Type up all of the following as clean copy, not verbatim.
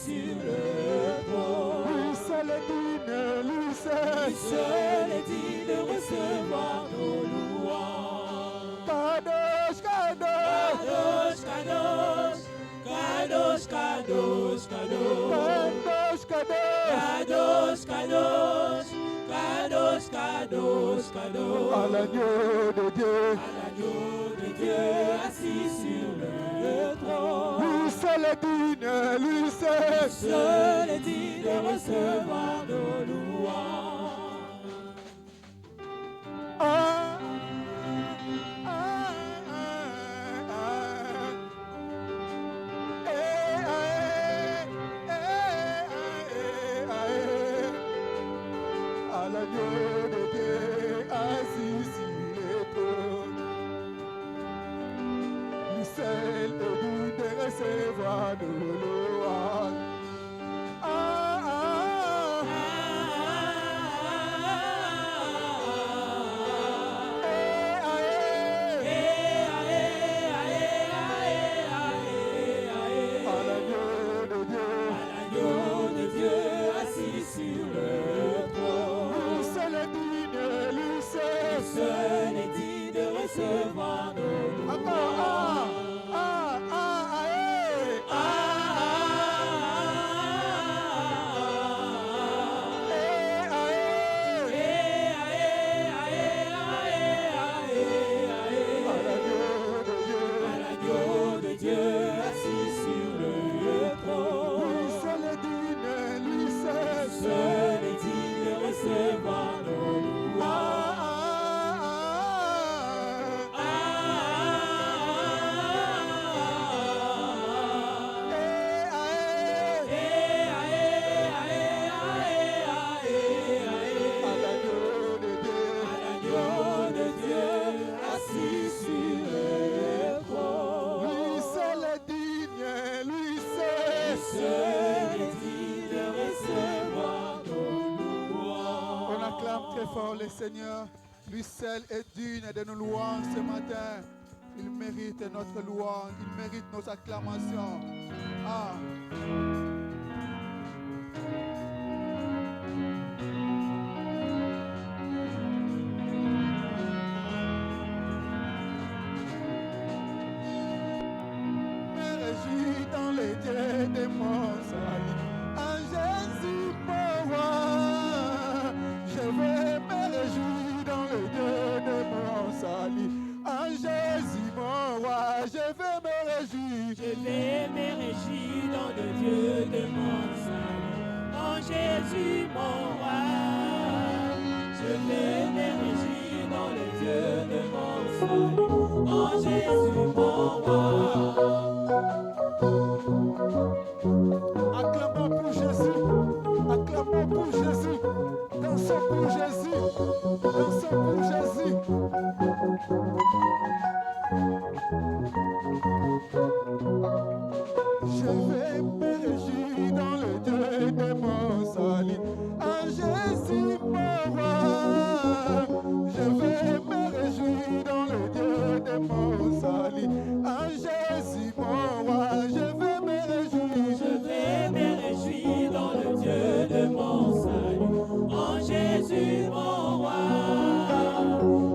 sur le trône. Lui seul est digne, lui seul. Lui seul est digne de recevoir nos louanges. Kadosh, Kadosh. Kadosh, Kadosh, Kadosh, Kadosh, Kadosh. Kadosh, Kadosh. Kadosh, Kadosh, Kadosh, Kadosh, Kadosh. À l'agneau de Dieu. À l'agneau de Dieu assis sur le trône. Lui seul est digne, lui seul. Seul est digne de recevoir nos louanges. Ah, ah, ah, ah. Eh, ah, eh, ah, eh. À l'agneau de Dieu assis sur le trône. Lui seul est digne de recevoir nos louanges. Ah, ah, eh, ah, eh. À l'agneau de Dieu. L'agneau de Dieu assis sur le trône. Lui seul est digne, lui seul. Seul est digne de recevoir nos louanges. Encore, ah, ah, ah, ah, eh. Eh, ah, eh. À l'agneau de Dieu. L'agneau de Dieu assis sur le trône. Lui seul est digne, lui seul. Seul est digne de recevoir nos louanges. Ah, ah, ah. Eh, ah, eh. À l'agneau de Dieu. L'agneau de Dieu assis sur le trône. Lui seul est digne, lui seul. Seul est digne de recevoir nos louanges. On acclame très fort le Seigneur. Lui seul est digne de nos louanges ce matin. Il mérite notre louange, il mérite nos acclamations. Ah. Me réjouis dans les dieux de mon salut, en Jésus mon roi. Je vais me réjouir dans les dieux de mon salut, en Jésus mon roi. Je vais me réjouir. Je vais me réjouir dans le Dieu de mon salut, en Jésus mon roi. Je vais me réjouir dans le Dieu de mon salut, en Jésus mon roi. Acclamons pour Jésus, acclamons pour Jésus, dansons pour Jésus, dansons pour Jésus. Je vais me réjouir dans le Dieu de mon salut, en Jésus mon roi. Je vais me réjouir dans le Dieu de mon salut, en Jésus mon roi. Je vais me réjouir. Je vais me réjouir dans le Dieu de mon salut, en Jésus mon roi.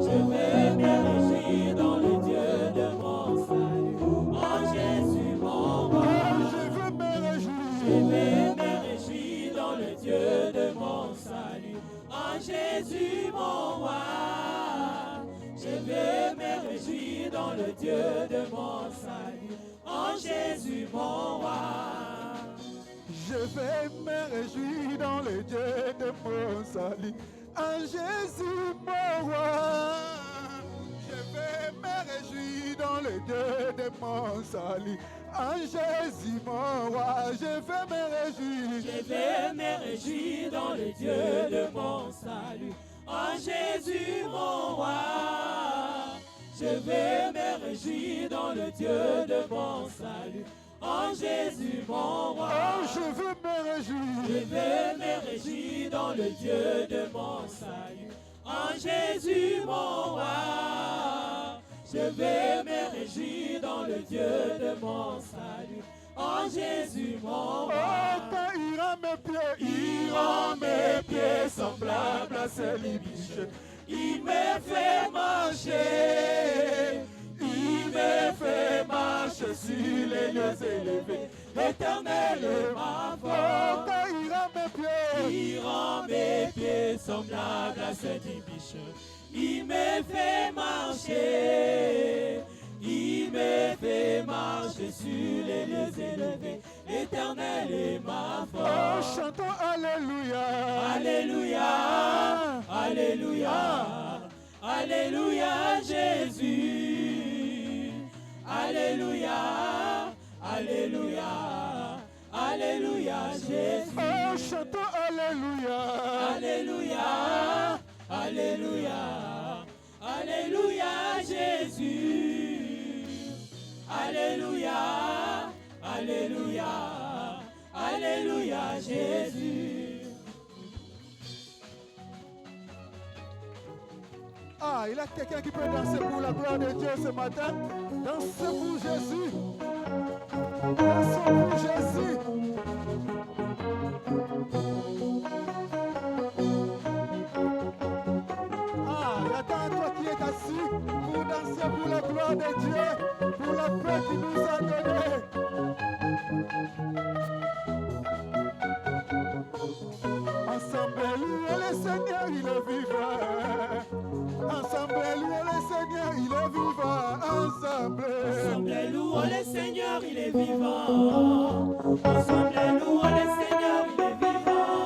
Je vais me réjouir dans le Dieu de mon salut, en Jésus mon roi. Je veux me Je réjouir. vais me réjouir dans le Dieu de mon salut, en Jésus mon roi. Je vais me réjouir dans le Dieu de mon salut, en Jésus mon roi. Je vais me réjouir dans le Dieu de mon salut, en Jésus mon roi. Je vais me réjouir dans le Dieu de mon salut, en Jésus mon roi. Je vais me réjouir. Je vais me réjouir dans le Dieu de mon salut, en Jésus mon roi. Je vais me réjouir dans le Dieu de mon salut, en Jésus mon roi. Oh, je veux me Je réjouir. vais me réjouir dans le Dieu de mon salut, en Jésus mon roi. Je vais me réjouir dans le Dieu de mon salut, en Jésus mon roi. Oh, il rend mes pieds semblables à ces biches. Il me fait marcher, il me fait marcher sur les lieux élevés. Éternel est ma force. Il rend mes pieds semblables à ces biches. Il me fait marcher, il me fait marcher sur les lieux élevés. L'Éternel est ma force. Oh, chantons Alléluia. Alléluia, Alléluia, Alléluia Jésus. Alléluia, Alléluia, Alléluia Jésus. Oh, chantons Alléluia. Alléluia, Alléluia, Alléluia Jésus. Alléluia, Alléluia, Alléluia Jésus. Ah, il y a quelqu'un qui peut danser pour la gloire de Dieu ce matin. Dansez pour Jésus. Dansons pour Jésus. Ah, il y a tant toi qui es assis pour danser pour la gloire de Dieu, pour la paix qu'il nous a donnée. Ensemble, louons le Seigneur, il est vivant. Ensemble, louons le Seigneur, il est vivant. Ensemble, louons le Seigneur, il est vivant. Ensemble, louons le Seigneur, il est vivant.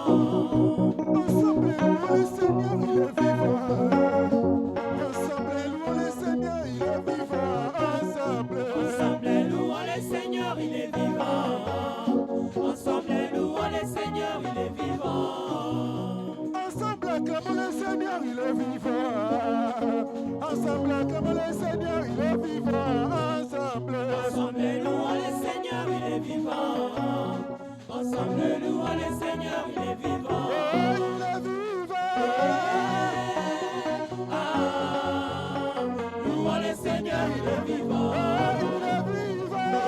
ensemble, louons le Seigneur, il est vivant. Ensemble, louons le Seigneur, il est vivant. Ensemble, louons le Seigneur, il est vivant. Ensemble, louons le Seigneur, il est vivant. ensemble, acclamons le Seigneur, il est vivant. Ensemble, acclamons le Seigneur, il est vivant. Ensemble, louons le Seigneur, il est vivant. Ensemble, louons le Seigneur, il est vivant. oh, il est vivant. Louons le Seigneur, il est vivant. Oh, il est vivant.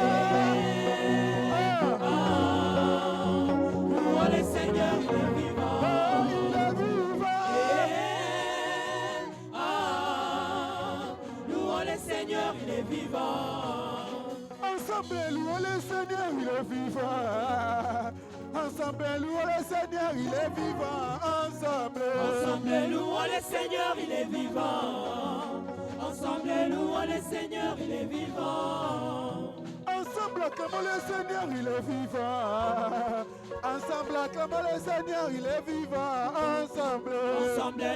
Louons le Seigneur, il est vivant. Oh, il est vivant. Louons le Seigneur, il est vivant. Ensemble, louons le Seigneur, il est vivant. Ensemble, louons le Seigneur, il est vivant. Ensemble, louons le Seigneur, il est vivant. Ensemble, louons le Seigneur, il est vivant. ensemble, acclamons le Seigneur, il est vivant. Ensemble, acclamons le Seigneur, il est vivant. Ensemble,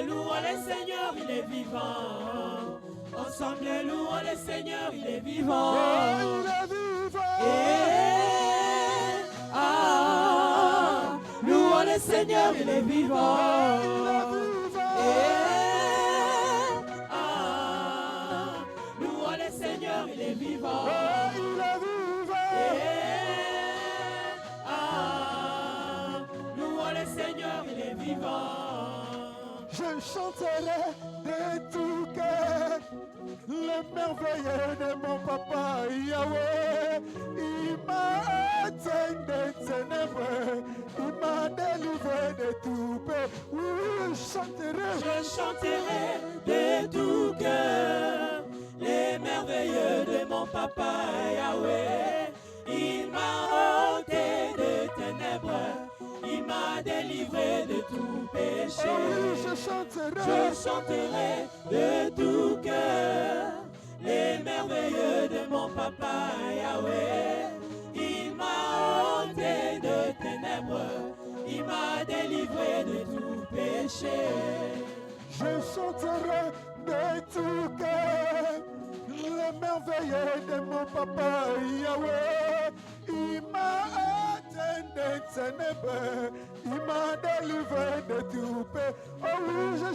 louons le Seigneur, il est vivant. Ensemble, louons le Seigneur, il est vivant. oh, il est vivant. Louons le Seigneur, il est vivant. Il est vivant. Louons le Seigneur, il est vivant. Oh, il est vivant. Louons le Seigneur, il est vivant. Je chanterai de tout cœur le merveilleux de mon papa Yahweh. Il m'a éteint des ténèbres, il m'a délivré de tout péché. Oui, je chanterai de tout cœur les merveilleux de mon papa Yahweh. Il m'a ôté de ténèbres, il m'a délivré de tout péché. je chanterai de tout cœur les merveilleux de mon papa Yahweh. Il m'a ôté de ténèbres, il m'a délivré de tout péché. Je chanterai de tout cœur le merveilleux de mon papa Yahweh. Il m'a éteint des ténèbres, il m'a délivré de tout péché. Oh oui, je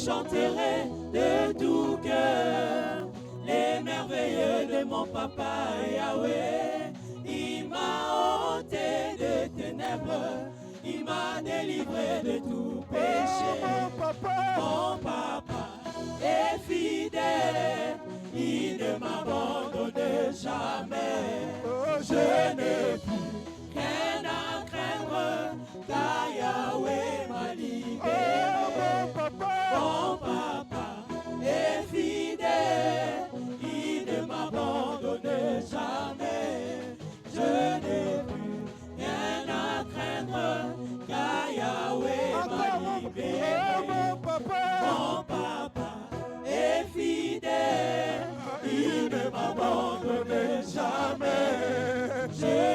chanterai de tout cœur les merveilleux de mon papa Yahweh. Il m'a ôté de ténèbres, il m'a délivré de tout péché. Mon papa est fidèle, il ne m'abandonne jamais. Je n'ai plus rien à craindre,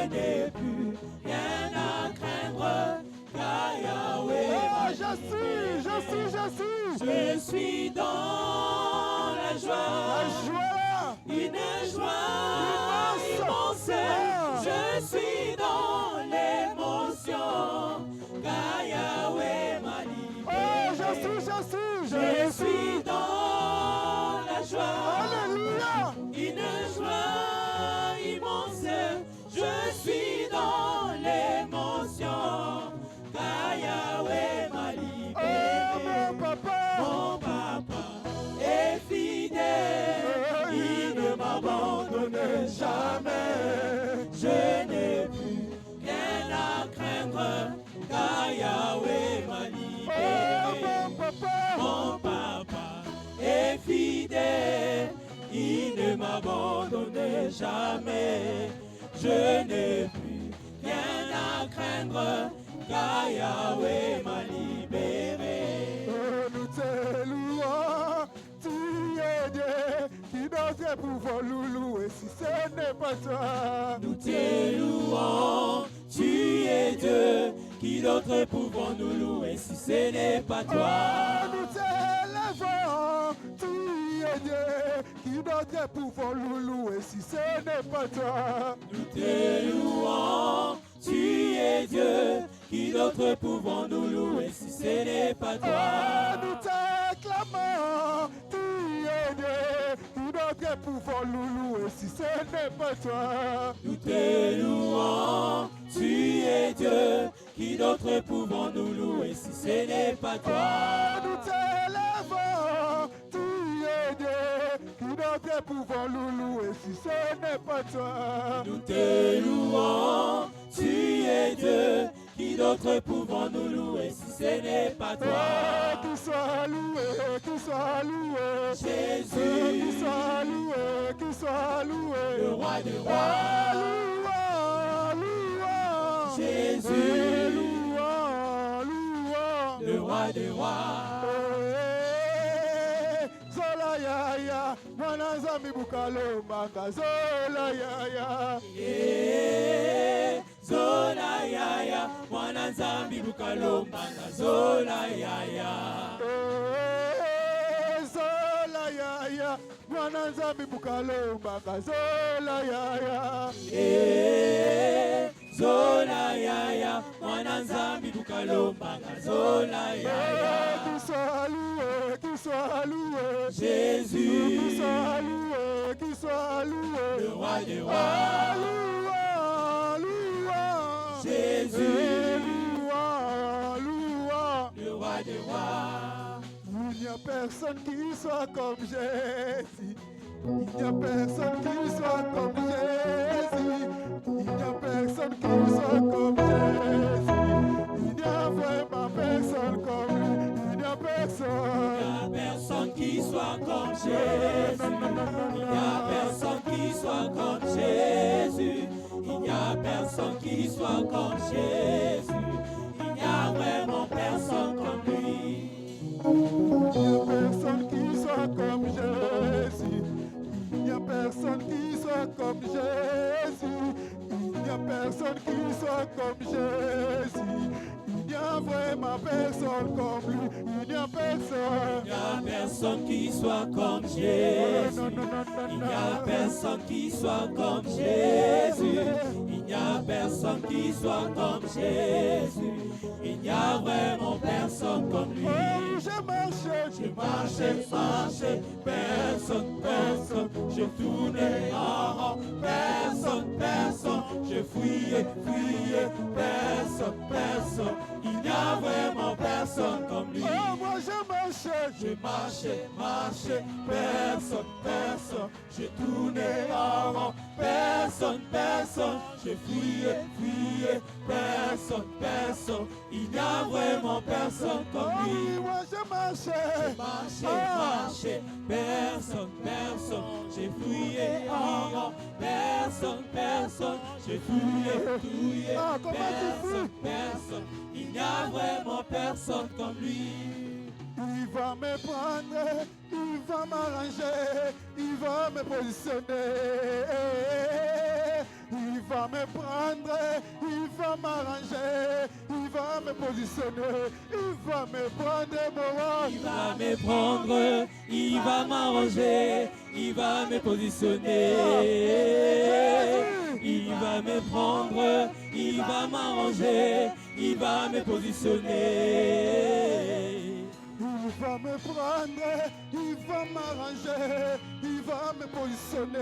n'ai plus rien à craindre, car Yahweh m'a libéré. Je suis dans la joie, une joie immense. Je suis dans l'émotion, car Yahweh m'a libéré. Je suis dans la joie, une joie immense. Je suis dans l'émotion, car Yahweh m'a libéré. Mon papa est fidèle, il ne m'abandonne jamais. Je n'ai plus rien à craindre, car Yahweh m'a libéré. Mon papa est fidèle, il ne m'abandonne jamais. Je n'ai plus rien à craindre, car Yahweh m'a libéré. Nous te louons, tu es Dieu, qui d'autre pouvoir nous louer si ce n'est pas toi. Nous te louons, tu es Dieu, qui d'autre pouvons nous louer si ce n'est pas toi. Nous t'élèvons, tu es Dieu, qui d'autre pouvoir nous louer si ce n'est pas toi. Nous te louons, tu es Dieu, qui d'autre pouvons nous louer si ce n'est pas toi. Nous t'acclamons, tu es Dieu, qui d'autre pouvoir nous louer si ce n'est pas toi. Nous te louons, tu es Dieu, qui d'autre pouvons nous louer si ce n'est pas toi. Nous t'élèvons, tu es Dieu, qui d'autre pouvoir nous louer si ce n'est pas toi. Nous te louons, tu es Dieu, qui d'autre pouvons nous louer si ce n'est pas toi. Qu'il soit loué, qu'il soit loué, Jésus, qu'il soit loué, qu'il soit loué, le roi des rois. Louant, louant, Jésus, louant, louant, le roi des rois. Zola yaya, mwana nzambi bukalo manga, zola yaya. Zola yaya, mwana nzambi bukalombanga, zola yaya. Zola yaya, mwana nzambi bukalo manga, zola yaya. Zola yaya, mwana nzambi bukalombanga, zola yaya. Qu'il soit loué, qu'il soit loué, Jésus, qu'il soit loué, qu'il soit loué, le roi des rois. Louant, louant, Jésus, louant, louant. le roi des rois. Il n'y a personne qui soit comme Jésus. Il n'y a personne qui soit comme Jésus. Il n'y a personne qui soit comme Jésus. Il n'y a vraiment personne comme lui. Il n'y a personne. Il n'y a personne qui soit comme Jésus. Il n'y a personne qui soit comme Jésus. Il n'y a personne qui soit comme Jésus. Il n'y a vraiment personne comme lui. Il n'y a personne qui soit comme Jésus. Il n'y a personne qui soit comme Jésus. Il n'y a personne qui soit comme Jésus. Il n'y a vraiment personne comme lui. Il n'y a personne. Il n'y a personne qui soit comme Jésus. Il n'y a personne qui soit comme Jésus. Il n'y a personne qui soit comme Jésus. Il n'y a vraiment personne comme lui. Oh, j'ai marché, marché, personne, personne. Je tournais en rond, personne. Je fouillais, personne, Il n'y a vraiment personne comme lui. oh, moi j'ai marché, personne. Je tournais en rond, personne. Je fouillais, personne. Il n'y a vraiment personne comme lui. oh, moi j'ai Marché, personne. J'ai fouillé en rond, personne. J'ai fouillé, Ah, comment tu fouilles? personne. Il n'y a vraiment personne comme lui. Il va me prendre, il va m'arranger, il va me positionner. il va me prendre, il va m'arranger, il va me positionner, il va me prendre mon roi. Il va me prendre, il va m'arranger, il va me positionner. Il va me prendre, il va m'arranger, il va me positionner. Il va me prendre, il va m'arranger, il va me positionner.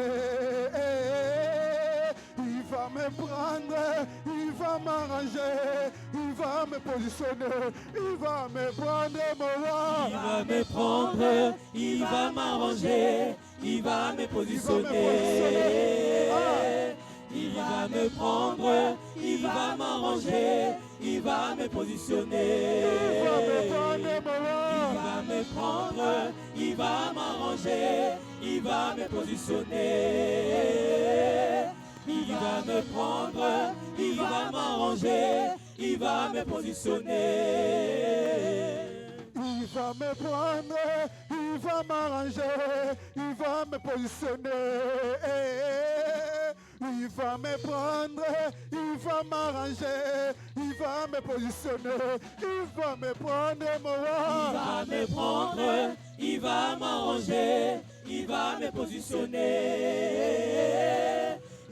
Il va me prendre, il va m'arranger, il va me positionner. Il va me prendre mon roi. Il va me prendre, il va m'arranger, il va me positionner. Il va me prendre, il va m'arranger, il va me positionner. Il va me prendre mon roi. Il va me prendre, il va m'arranger, il va me positionner. Il va me prendre, il va m'arranger, il va me positionner. Il va me prendre, il va m'arranger, il va me positionner. Il va me prendre, il va m'arranger, il va me positionner. Il va me prendre mon roi. Il va me prendre, il va m'arranger, il va me positionner.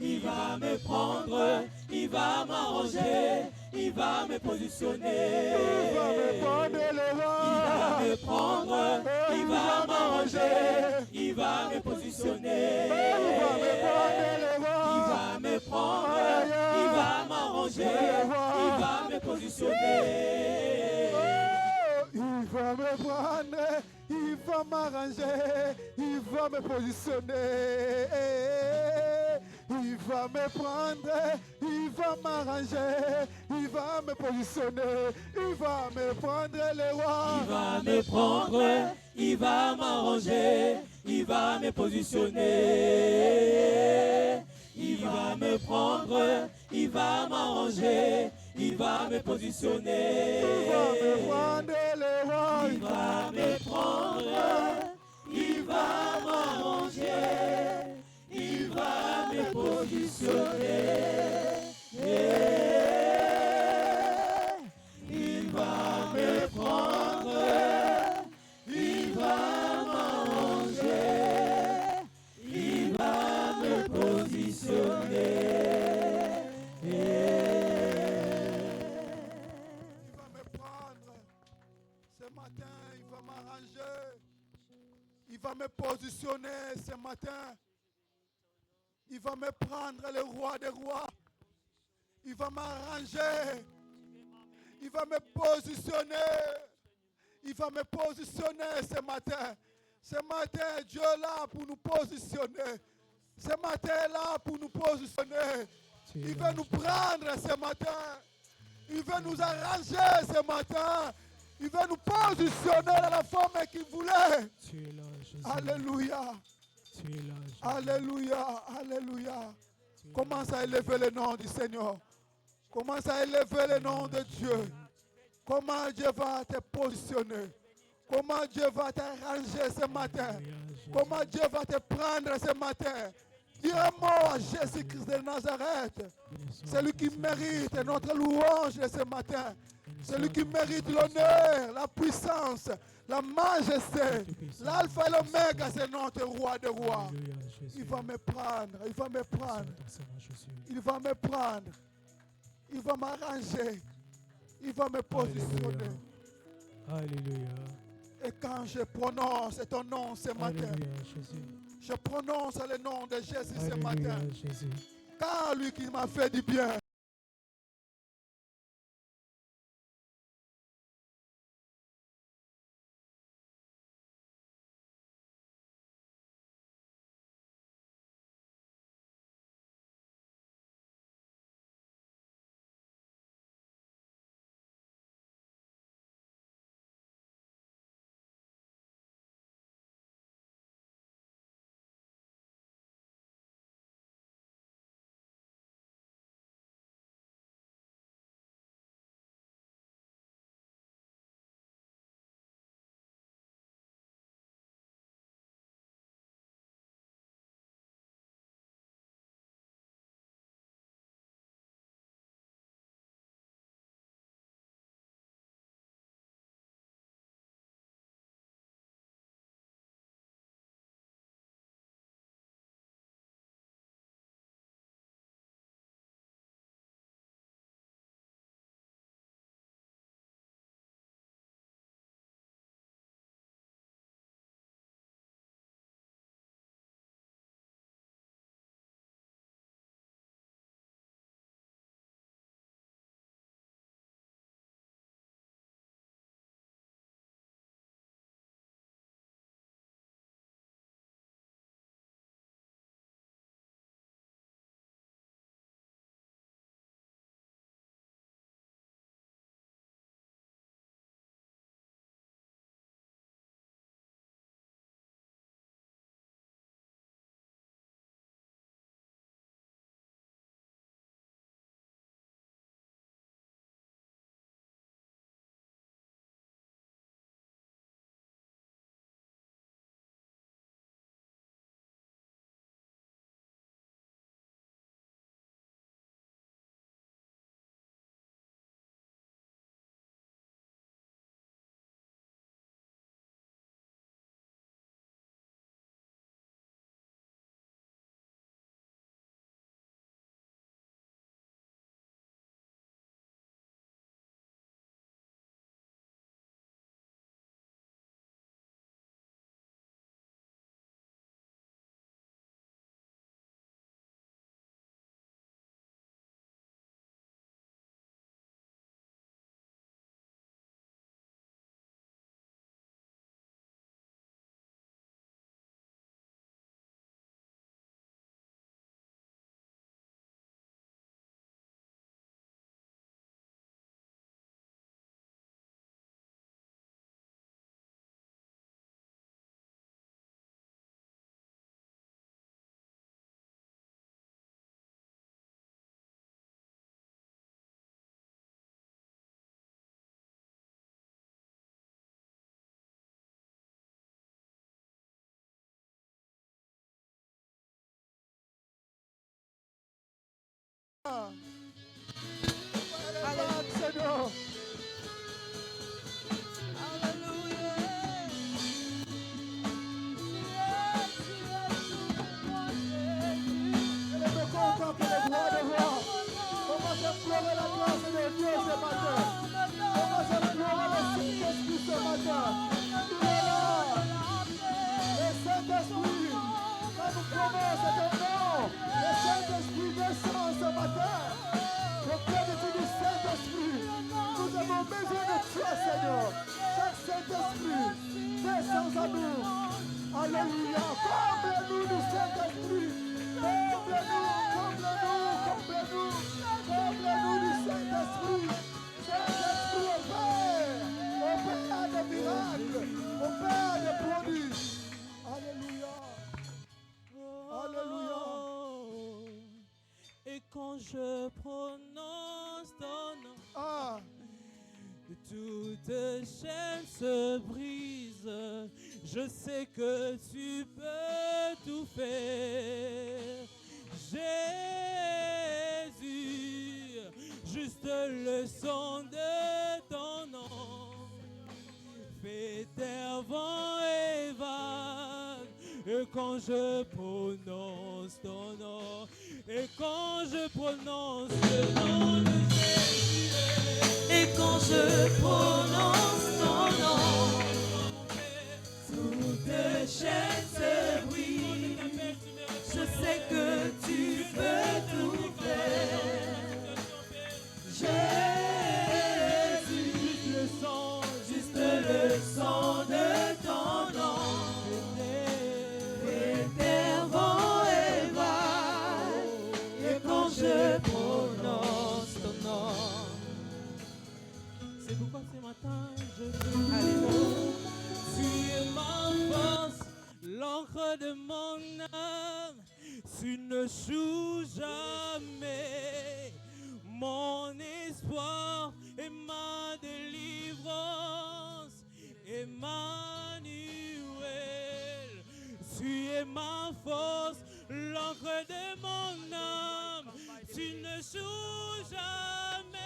Il va me prendre, il va m'arranger, il va me positionner. Il va me prendre le roi. Il va me prendre, il va m'arranger, il va me positionner. Il va me prendre le roi. Il va me prendre, il va m'arranger, il va me positionner. Il va me prendre, il va m'arranger, il va me positionner. Il va me prendre, il va m'arranger, il va me positionner. Il va me prendre le roi. Il va me prendre, il va m'arranger, il va me positionner. Il va me prendre, il va m'arranger, il va me positionner. Il va me prendre le roi. Il va me prendre, il va m'arranger, il va me positionner. Il va me prendre, il va m'arranger, il va me positionner. Il va me prendre. Ce matin, il va m'arranger. Il va me positionner ce matin. Il va me prendre le roi des rois. Il va m'arranger. Il va me positionner. Il va me positionner ce matin. Ce matin, Dieu est là pour nous positionner. Ce matin est là pour nous positionner. Il veut nous prendre ce matin. Il veut nous arranger ce matin. Il veut nous positionner dans la forme qu'il voulait. Alléluia. Alléluia. Alléluia. Commence à élever le nom du Seigneur. Commence à élever le nom de Dieu. Comment Dieu va te positionner. Comment Dieu va t'arranger ce matin. Comment Dieu va te prendre ce matin. Dis un mot à Jésus-Christ de Nazareth. Celui qui mérite notre louange ce matin. Celui qui mérite l'honneur, la puissance, la majesté. L'alpha et l'oméga, c'est notre roi de rois. Il va me prendre, il va me prendre. Il va me prendre. Il va m'arranger. Il va me positionner. Alléluia. Et quand je prononce ton nom ce matin, Alléluia, Jésus. je prononce le nom de Jésus ce Alléluia, matin. Jésus. Car lui qui m'a fait du bien. Seigneur. Contempler les droits de roi. Commence à pleurer la grâce de Dieu ce matin. Commence à pleurer le Saint-Esprit ce matin. Il est là. Le Saint-Esprit, quand nous prenons cet nom, le Saint-Esprit descend ce matin. Le plénitude du Saint-Esprit. Nous avons besoin de toi, Seigneur. Chaque Saint-Esprit descend à nous. Alléluia. Comble-nous du Saint-Esprit. Comble-nous, comble-nous, comble-nous, comble-nous du Saint-Esprit. Saint-Esprit opère des miracles, opère des produits. Alléluia. Alléluia. Et quand je prononce ton nom, toute chaîne se brise. Je sais que tu peux tout faire. Jésus, juste le son de ton nom fait taire vent et vague. Et quand je prononce ton nom, et quand je prononce le nom de Jésus, et quand je prononce ton nom, toute chaîne se brise. Je sais que tu peux tout faire. Jésus, juste le son de ton nom. Terre, vent et vague. Et quand je prononce ton nom, c'est pourquoi ce matin je veux. Tu es ma force, l'encre de mon âme. Tu ne joues jamais. Mon espoir et ma délivrance. Emmanuel, tu es ma force, l'encre de mon âme. Tu ne joues jamais.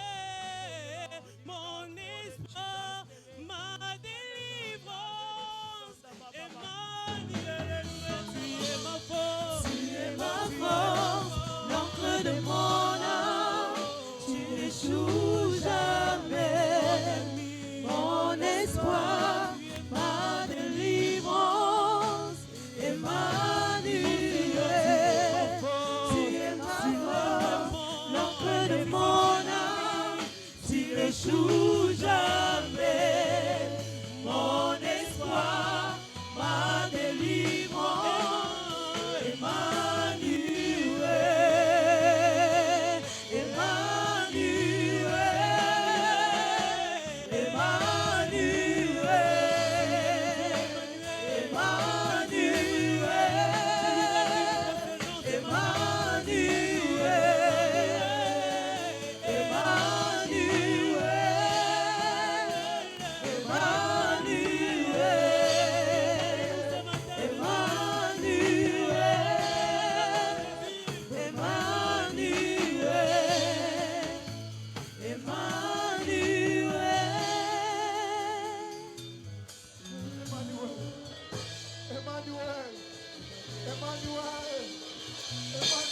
Mon espoir, ma délivrance. Emmanuel, tu es ma force. Tu es ma force, l'encre de mon âme. Tu ne joues jamais. Mon espoir, ma délivrance. Emmanuel, tu es ma force, l'encre de mon âme. Tu ne joues jamais. Mon espoir, ma délivrance. Emmanuel, Emmanuel, Emmanuel,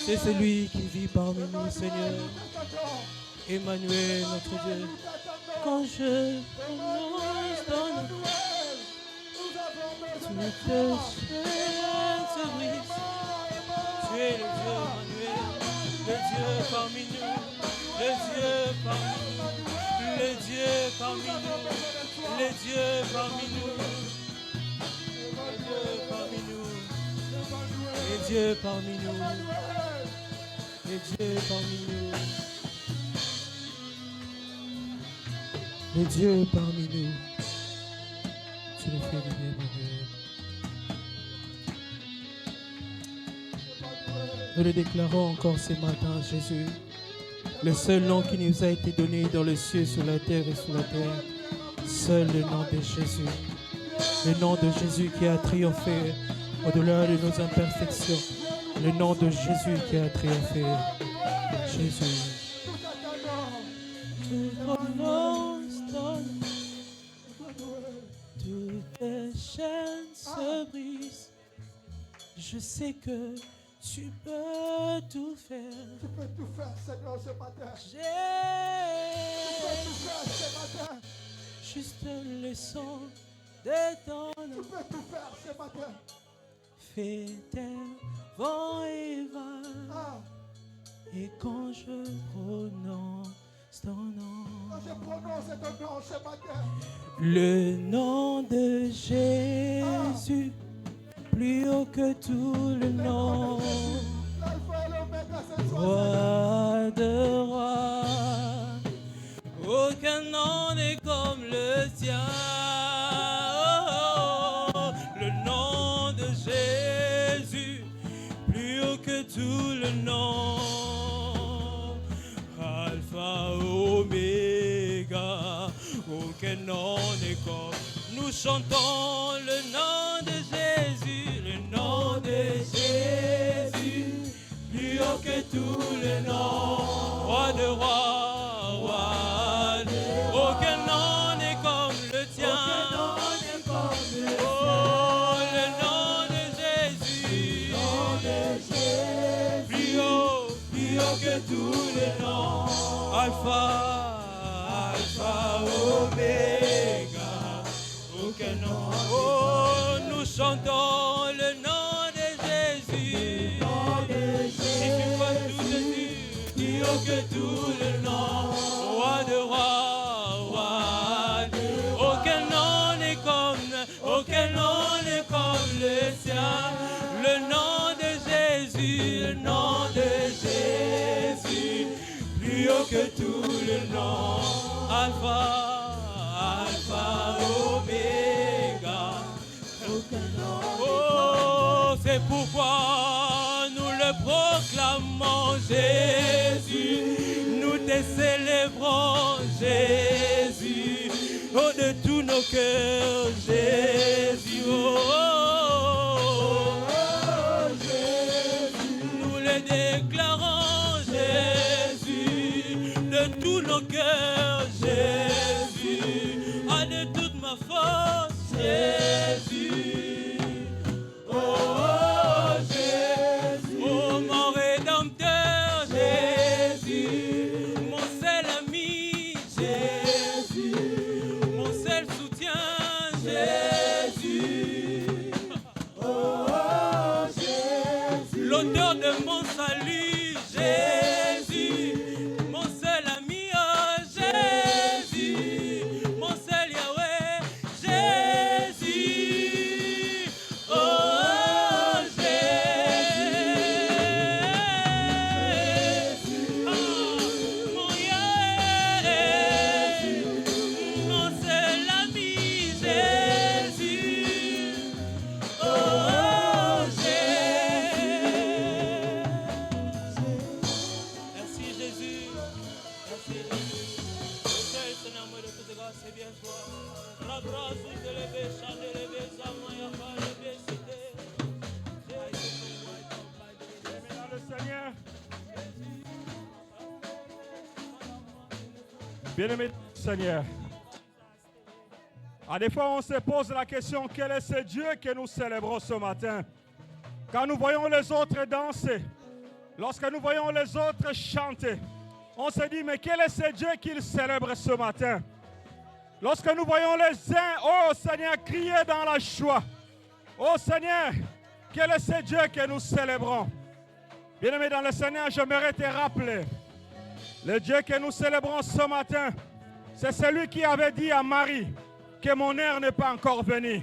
C'est celui qui vit parmi nous, Seigneur. Emmanuel, notre Dieu. Quand je prononce ton nom, toute chaîne se brise. Tu es le Dieu, Emmanuel, le Dieu parmi nous, le Dieu parmi nous, le Dieu parmi nous, le Dieu parmi nous, le Dieu parmi nous, le Dieu parmi nous, le Dieu parmi nous. Tu le fais de bien, Emmanuel. Nous le déclarons encore ce matin, Jésus. Le seul nom qui nous a été donné dans le ciel, sur la terre et sous la terre. Seul le nom de Jésus. Le nom de Jésus qui a triomphé au-delà de nos imperfections. Le nom de Jésus qui a triomphé. Jésus. Tout prononce ton nom. Toutes les chaînes se brisent. Je sais que tu peux tout faire. Tu peux tout faire, Seigneur, ce matin. Tu J'ai peux tout faire ce matin. juste le son de ton Tu nom. peux tout faire ce matin. Fais terre, vent et vin. Ah, Et quand je prononce ton nom, quand je prononce ton nom ce matin, le nom de Jésus, plus haut que tout le nom, l'alpha et l'oméga, c'est toi, roi de rois, aucun nom n'est comme le tien. Oh, le nom de Jésus, plus haut que tout le nom, Alpha, Oméga, aucun nom n'est comme. Nous chantons le nom de Jésus, le nom de Jésus, plus haut que tout le nom, roi de rois, roi de rois. Aucun nom n'est comme le tien. Oh, le nom de Jésus, plus haut que tous les noms. Alpha, Alpha, Oméga, aucun nom. Oh, nous chantons le nom de Jésus. Si tu vois tout Jésus, plus haut que tout le nom. Roi de rois, roi de rois. Aucun nom n'est comme le sien. Le nom de Jésus, le nom de Jésus, plus haut que tout le nom. Alpha, Alpha, Oméga. Oh, c'est pourquoi nous le proclamons, Jésus. Nous te célébrons, Jésus. Oh, de tous nos cœurs, Jésus. Oh, nous le déclarons, Jésus. De tous nos cœurs, Jésus. Ah, de toute ma force, Jésus. Oh, Jésus. Oh, mon Rédempteur, Jésus. Mon seul ami, Jésus. Mon seul soutien, Jésus. Oh, Jésus. L'auteur de mon salut, Jésus. Mon seul ami, oh, Jésus. Mon seul Yahweh, Jésus. Oh, Jésus. Ah, mon Yahweh. Mon seul ami, Jésus. Oh, Jésus. Merci Jésus. Merci Jésus. Autel, Seigneur, moi de toute grâce, c'est bien toi. La grâce, vous élevez, chantez, élevez, ça, moi, y'a pas de cité. Dans le Seigneur. Bien-aimé Seigneur. À des fois, on se pose la question, quel est ce Dieu que nous célébrons ce matin? Quand nous voyons les autres danser, lorsque nous voyons les autres chanter, on se dit, mais quel est ce Dieu qu'ils célèbrent ce matin? Lorsque nous voyons les uns, oh Seigneur, crier dans la joie, oh Seigneur, quel est ce Dieu que nous célébrons? Bien-aimé dans le Seigneur, j'aimerais te rappeler, le Dieu que nous célébrons ce matin, c'est celui qui avait dit à Marie que mon heure n'est pas encore venue.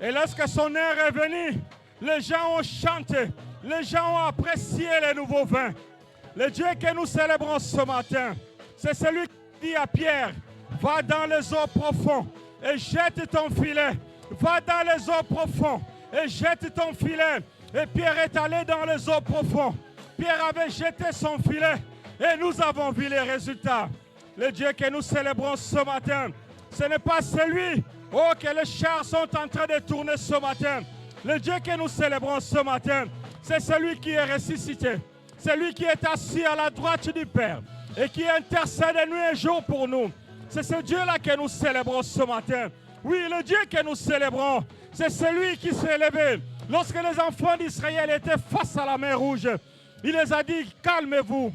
Et lorsque son heure est venue, les gens ont chanté, les gens ont apprécié les nouveaux vins. Le Dieu que nous célébrons ce matin, c'est celui qui dit à Pierre, va dans les eaux profondes et jette ton filet. Va dans les eaux profondes et jette ton filet. Et Pierre est allé dans les eaux profondes. Pierre avait jeté son filet et nous avons vu les résultats. Le Dieu que nous célébrons ce matin, ce n'est pas celui que les chars sont en train de tourner ce matin. Le Dieu que nous célébrons ce matin, c'est celui qui est ressuscité. C'est lui qui est assis à la droite du Père et qui intercède nuit et jour pour nous. C'est ce Dieu-là que nous célébrons ce matin. Oui, le Dieu que nous célébrons, c'est celui qui s'est levé. Lorsque les enfants d'Israël étaient face à la mer Rouge, il les a dit, calmez-vous,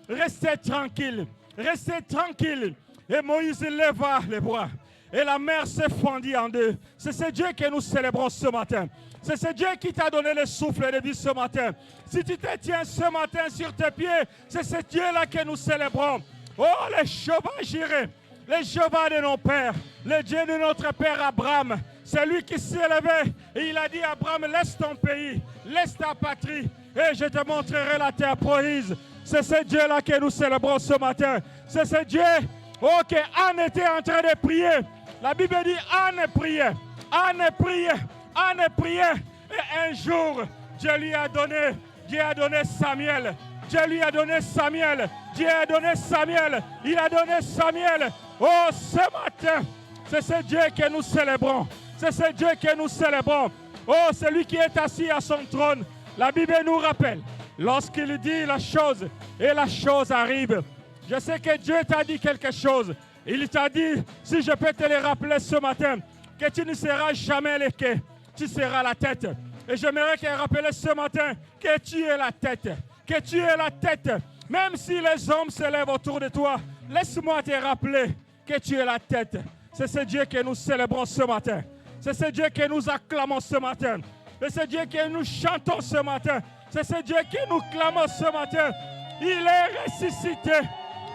restez tranquilles, restez tranquilles. Et Moïse leva les bras et la mer se fendit en deux. C'est ce Dieu que nous célébrons ce matin. C'est ce Dieu qui t'a donné le souffle de vie ce matin. Si tu te tiens ce matin sur tes pieds, c'est ce Dieu-là que nous célébrons. Oh, le Jéhovah Jireh, le Jéhovah de nos pères, le Dieu de notre père Abraham. C'est lui qui s'est levé et il a dit à Abraham, laisse ton pays, laisse ta patrie et je te montrerai la terre promise. C'est ce Dieu-là que nous célébrons ce matin. C'est ce Dieu que Anne était en train de prier. La Bible dit Anne priait, Anne priait, Anne priait. Et un jour, Dieu a donné Samuel. Dieu lui a donné Samuel. Dieu a donné Samuel. Il a donné Samuel. Oh, ce matin, c'est ce Dieu que nous célébrons. C'est ce Dieu que nous célébrons. Oh, celui qui est assis à son trône. La Bible nous rappelle, lorsqu'il dit la chose, et la chose arrive. Je sais que Dieu t'a dit quelque chose. Il t'a dit, si je peux te le rappeler ce matin, que tu ne seras jamais le quai, tu seras la tête. Et j'aimerais te rappeler ce matin que tu es la tête. Que tu es la tête. Même si les hommes se lèvent autour de toi, laisse-moi te rappeler que tu es la tête. C'est ce Dieu que nous célébrons ce matin. C'est ce Dieu que nous acclamons ce matin. C'est ce Dieu que nous chantons ce matin. C'est ce Dieu que nous clamons ce matin. Il est ressuscité.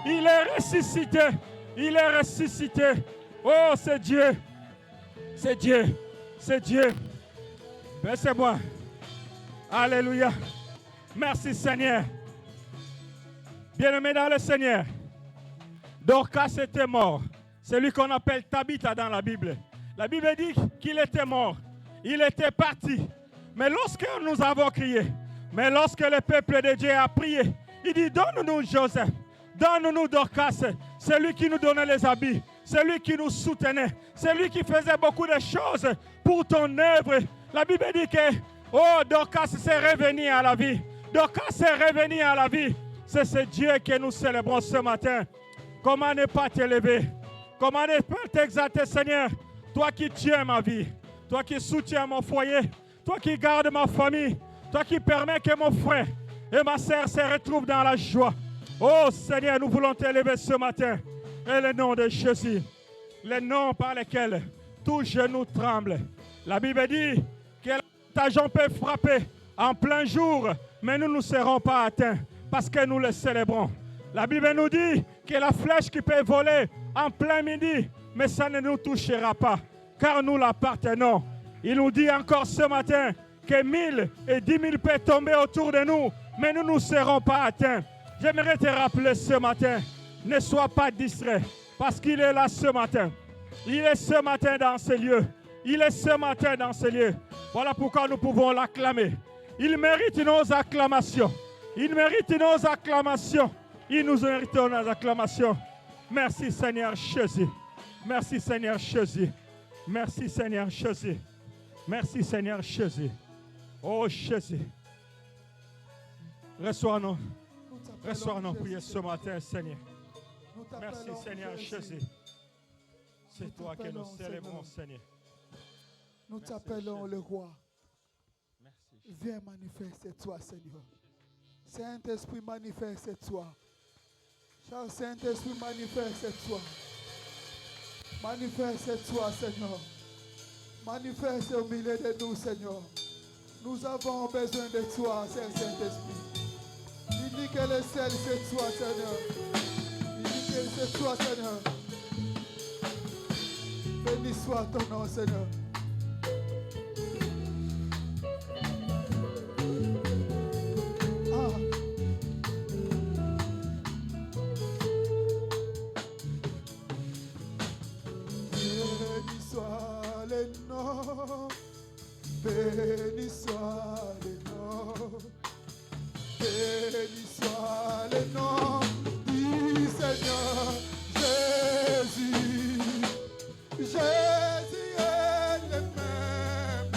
Il est ressuscité. Il est ressuscité. Oh, c'est Dieu. C'est Dieu. C'est Dieu. Baissez-moi. Alléluia. Merci Seigneur. Bien-aimé dans le Seigneur, Dorcas était mort. C'est lui qu'on appelle Tabitha dans la Bible. La Bible dit qu'il était mort. Il était parti. Mais lorsque nous avons crié, mais lorsque le peuple de Dieu a prié, il dit, donne-nous Joseph, donne-nous Dorcas, celui qui nous donnait les habits, celui qui nous soutenait, celui qui faisait beaucoup de choses pour ton œuvre. La Bible dit que, oh, Dorcas s'est revenu à la vie. Dorcas s'est revenu à la vie. C'est ce Dieu que nous célébrons ce matin. Comment ne pas t'élever? Comment ne pas t'exalter, Seigneur? Toi qui tiens ma vie, toi qui soutiens mon foyer, toi qui gardes ma famille, toi qui permets que mon frère et ma sœur se retrouvent dans la joie. Oh Seigneur, nous voulons t'élever ce matin. Et le nom de Jésus, le nom par lequel tout genou tremble. La Bible dit que ta jambe peut frapper en plein jour, mais nous ne serons pas atteints parce que nous le célébrons. La Bible nous dit que la flèche qui peut voler en plein midi, mais ça ne nous touchera pas, car nous l'appartenons. Il nous dit encore ce matin que 1000 et 10 000 peuvent tomber autour de nous, mais nous ne serons pas atteints. J'aimerais te rappeler ce matin, ne sois pas distrait, parce qu'il est là ce matin. Il est ce matin dans ce lieu. Il est ce matin dans ce lieu. Voilà pourquoi nous pouvons l'acclamer. Il mérite nos acclamations. Il mérite nos acclamations. Il nous mérite nos acclamations. Merci Seigneur Jésus. Merci Seigneur Jésus. Merci Seigneur Jésus. Merci Seigneur Jésus. Oh Jésus. Reçois nos prières ce matin, Seigneur. Merci Seigneur Jésus. C'est toi que nous célébrons, Seigneur. Nous t'appelons le roi. Viens manifester-toi, Seigneur. Saint-Esprit, manifeste-toi. Cher Saint-Esprit, manifeste-toi. Manifeste-toi, Seigneur. Manifeste au milieu de nous, Seigneur. Nous avons besoin de toi, Saint-Esprit. Il dit que le ciel, c'est toi, Seigneur. Il dit que c'est toi, Seigneur. Béni soit ton nom, Seigneur. Béni soit le nom, béni soit le nom du Seigneur Jésus. Jésus est le même,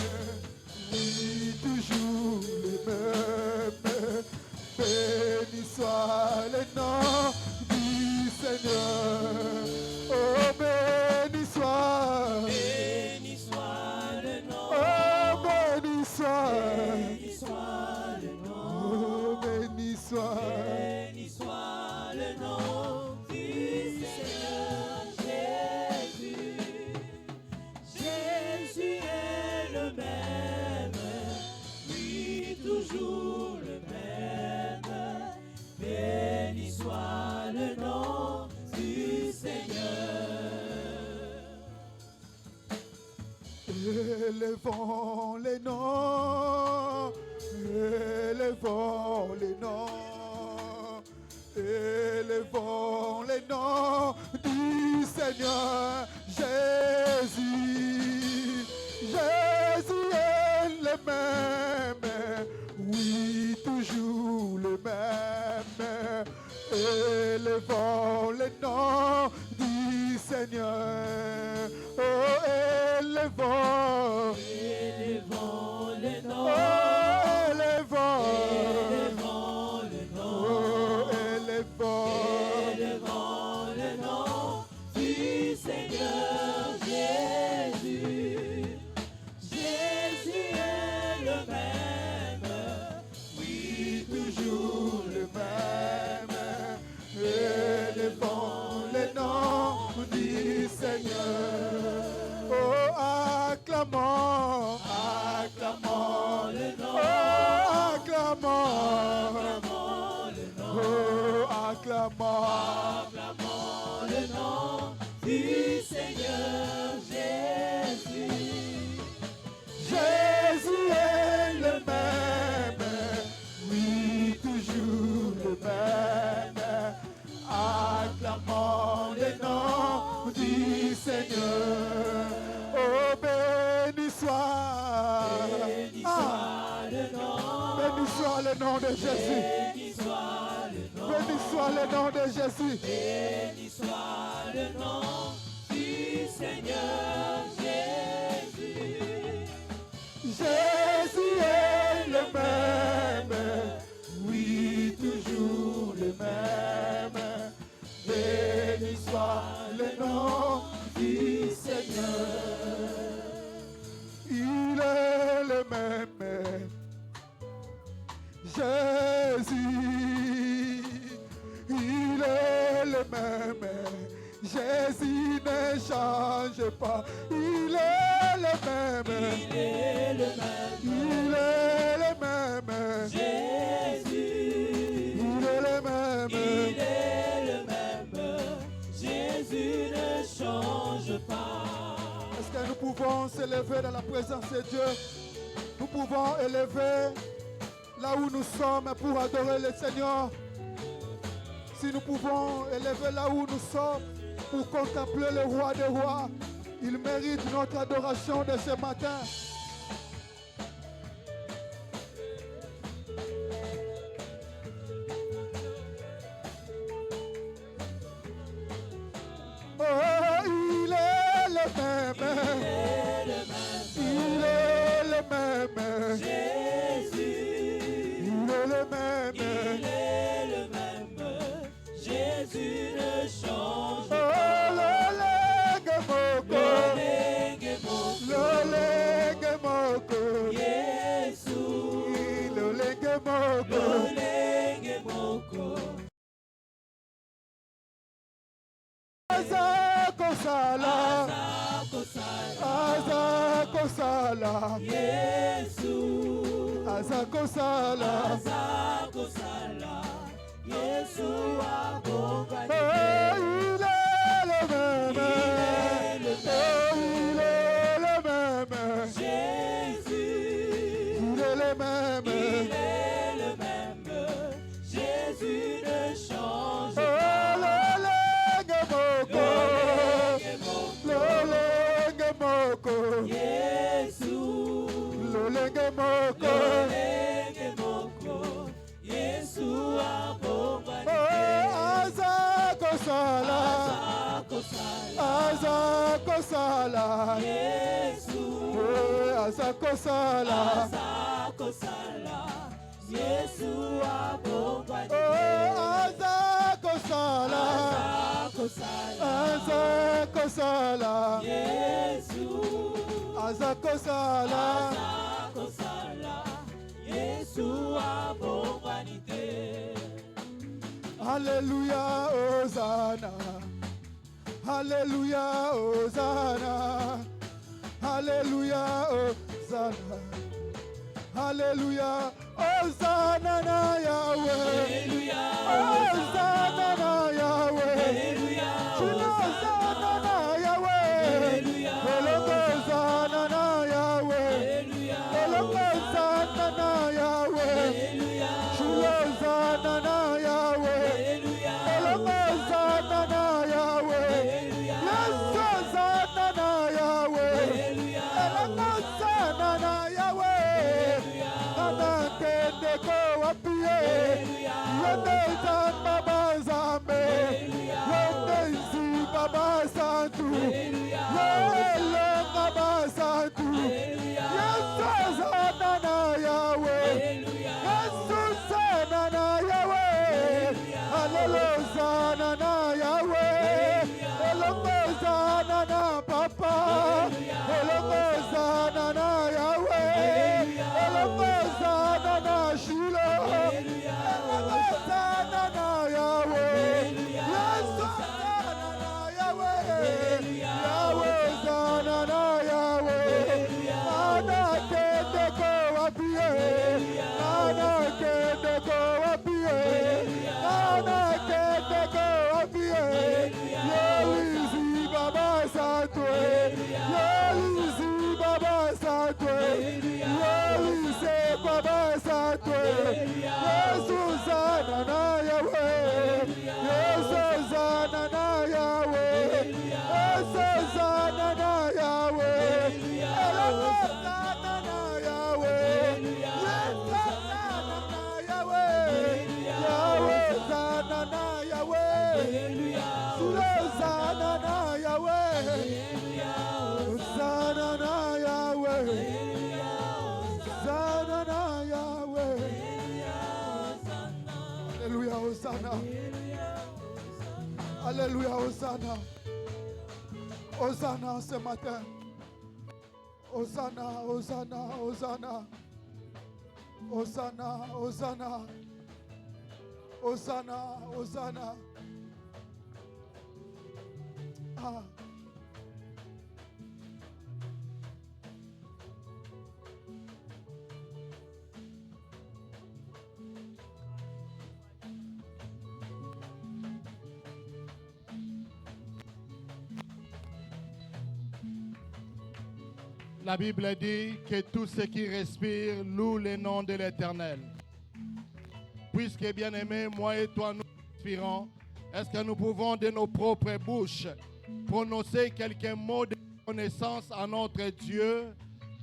oui, toujours le même. Élevons les noms, élevons les noms, élevons les noms du Seigneur Jésus. Jésus est le même, oui, toujours le même. Élevons les noms du Seigneur. Oh, élevons. Élevons le nom. Oh, élevons. Élevons le nom. Oh, élevons. Élevons le nom du Seigneur Jésus. Jésus est le même, oui, toujours le même. Élevons le nom du Seigneur. Oh, acclamons, Acclamons le nom. oh, acclamons, Acclamons le nom. oh, acclamons. Acclamons le nom du Seigneur Jésus. Jésus est le même, oui, toujours le même. Acclamons le nom du Seigneur. Oh, béni soit, Béni soit le nom. béni soit le nom de Jésus. Béni soit le nom. Béni soit le nom de Jésus. Béni soit le nom du Seigneur Jésus. Jésus est le même, oui, toujours le même. Béni soit le nom du Seigneur. Il est le même, Jésus. Il est le même, Jésus ne change pas. Il est le même. Il est le même. Il est le même. Jésus. Il est le même. Il est le même. Jésus ne change pas. Est-ce que nous pouvons s'élever dans la présence de Dieu? Nous pouvons élever là où nous sommes pour adorer le Seigneur. Si nous pouvons élever là où nous sommes pour contempler le roi des rois, il mérite notre adoration de ce matin. Oh, il est le même. Il est le même. Jésus. Il est le même. Il est le même. Jésus ne change Oh, le legemoko. Le legemoko. Jésus. Le legemoko. Azakosala. Azakosala. Jésus. Azakosala. Azakosala. Jésus a Oh, il est le même. Oh, il est le même. Jésus. Il est le même. Il est le même. Jésus ne change Oh, le legemoko. Le legemoko. Jésus. Le legemoko. Jésus a Oh, azakosala. Azakosala. Jésus. Oh, azakosala. Jésus a Oh, azakosala. Azakosala. Jésus. Azakosala. Jésus a bon vanité. Alléluia, Hosanna. Alléluia, Hosanna. Alléluia, Hosanna. Alléluia, Hosanna na Yahweh. Alléluia, Hosanna na Yahweh. Alléluia, Hosanna na Yahweh. Alléluia, Hosanna na Yahweh. Basatu. Yelonga Basatu. Yesu Zanana Yahweh. Yesu Zanana Yahweh. Hallelujah Zanana Yahweh. Elonga Zanana Papa. Elonga Zanana Yahweh. Elonga Zanana Shiloh. Elonga Zanana Yahweh. Yesu Zanana Yahweh. Yahweh Zanana Yahweh. Nana kende ko wapie. Nana kende ko wapie. Nana kende ko wapie. Yelizi Baba Satwe. Yelizi Baba Satwe. Yelize Baba Satwe. Yesu Zanana Yahweh. Yesu Zanana Yahweh. Yesu Zanana Yahweh. Eloko Zanana Yahweh. Yesu Zanana Yahweh. Yahweh Zanana Yahweh. Sule Zanana Yahweh. Zanana Yahweh. Zanana Yahweh. Alléluia, Hosanna. Alléluia, Hosanna. Hosanna ce matin. Hosanna, Hosanna, Hosanna. Hosanna, Hosanna. Hosanna, Hosanna. Ah. La Bible dit que tout ce qui respire loue le nom de l'Éternel. Puisque, bien-aimés, moi et toi, nous respirons, est-ce que nous pouvons de nos propres bouches prononcer quelques mots de reconnaissance à notre Dieu,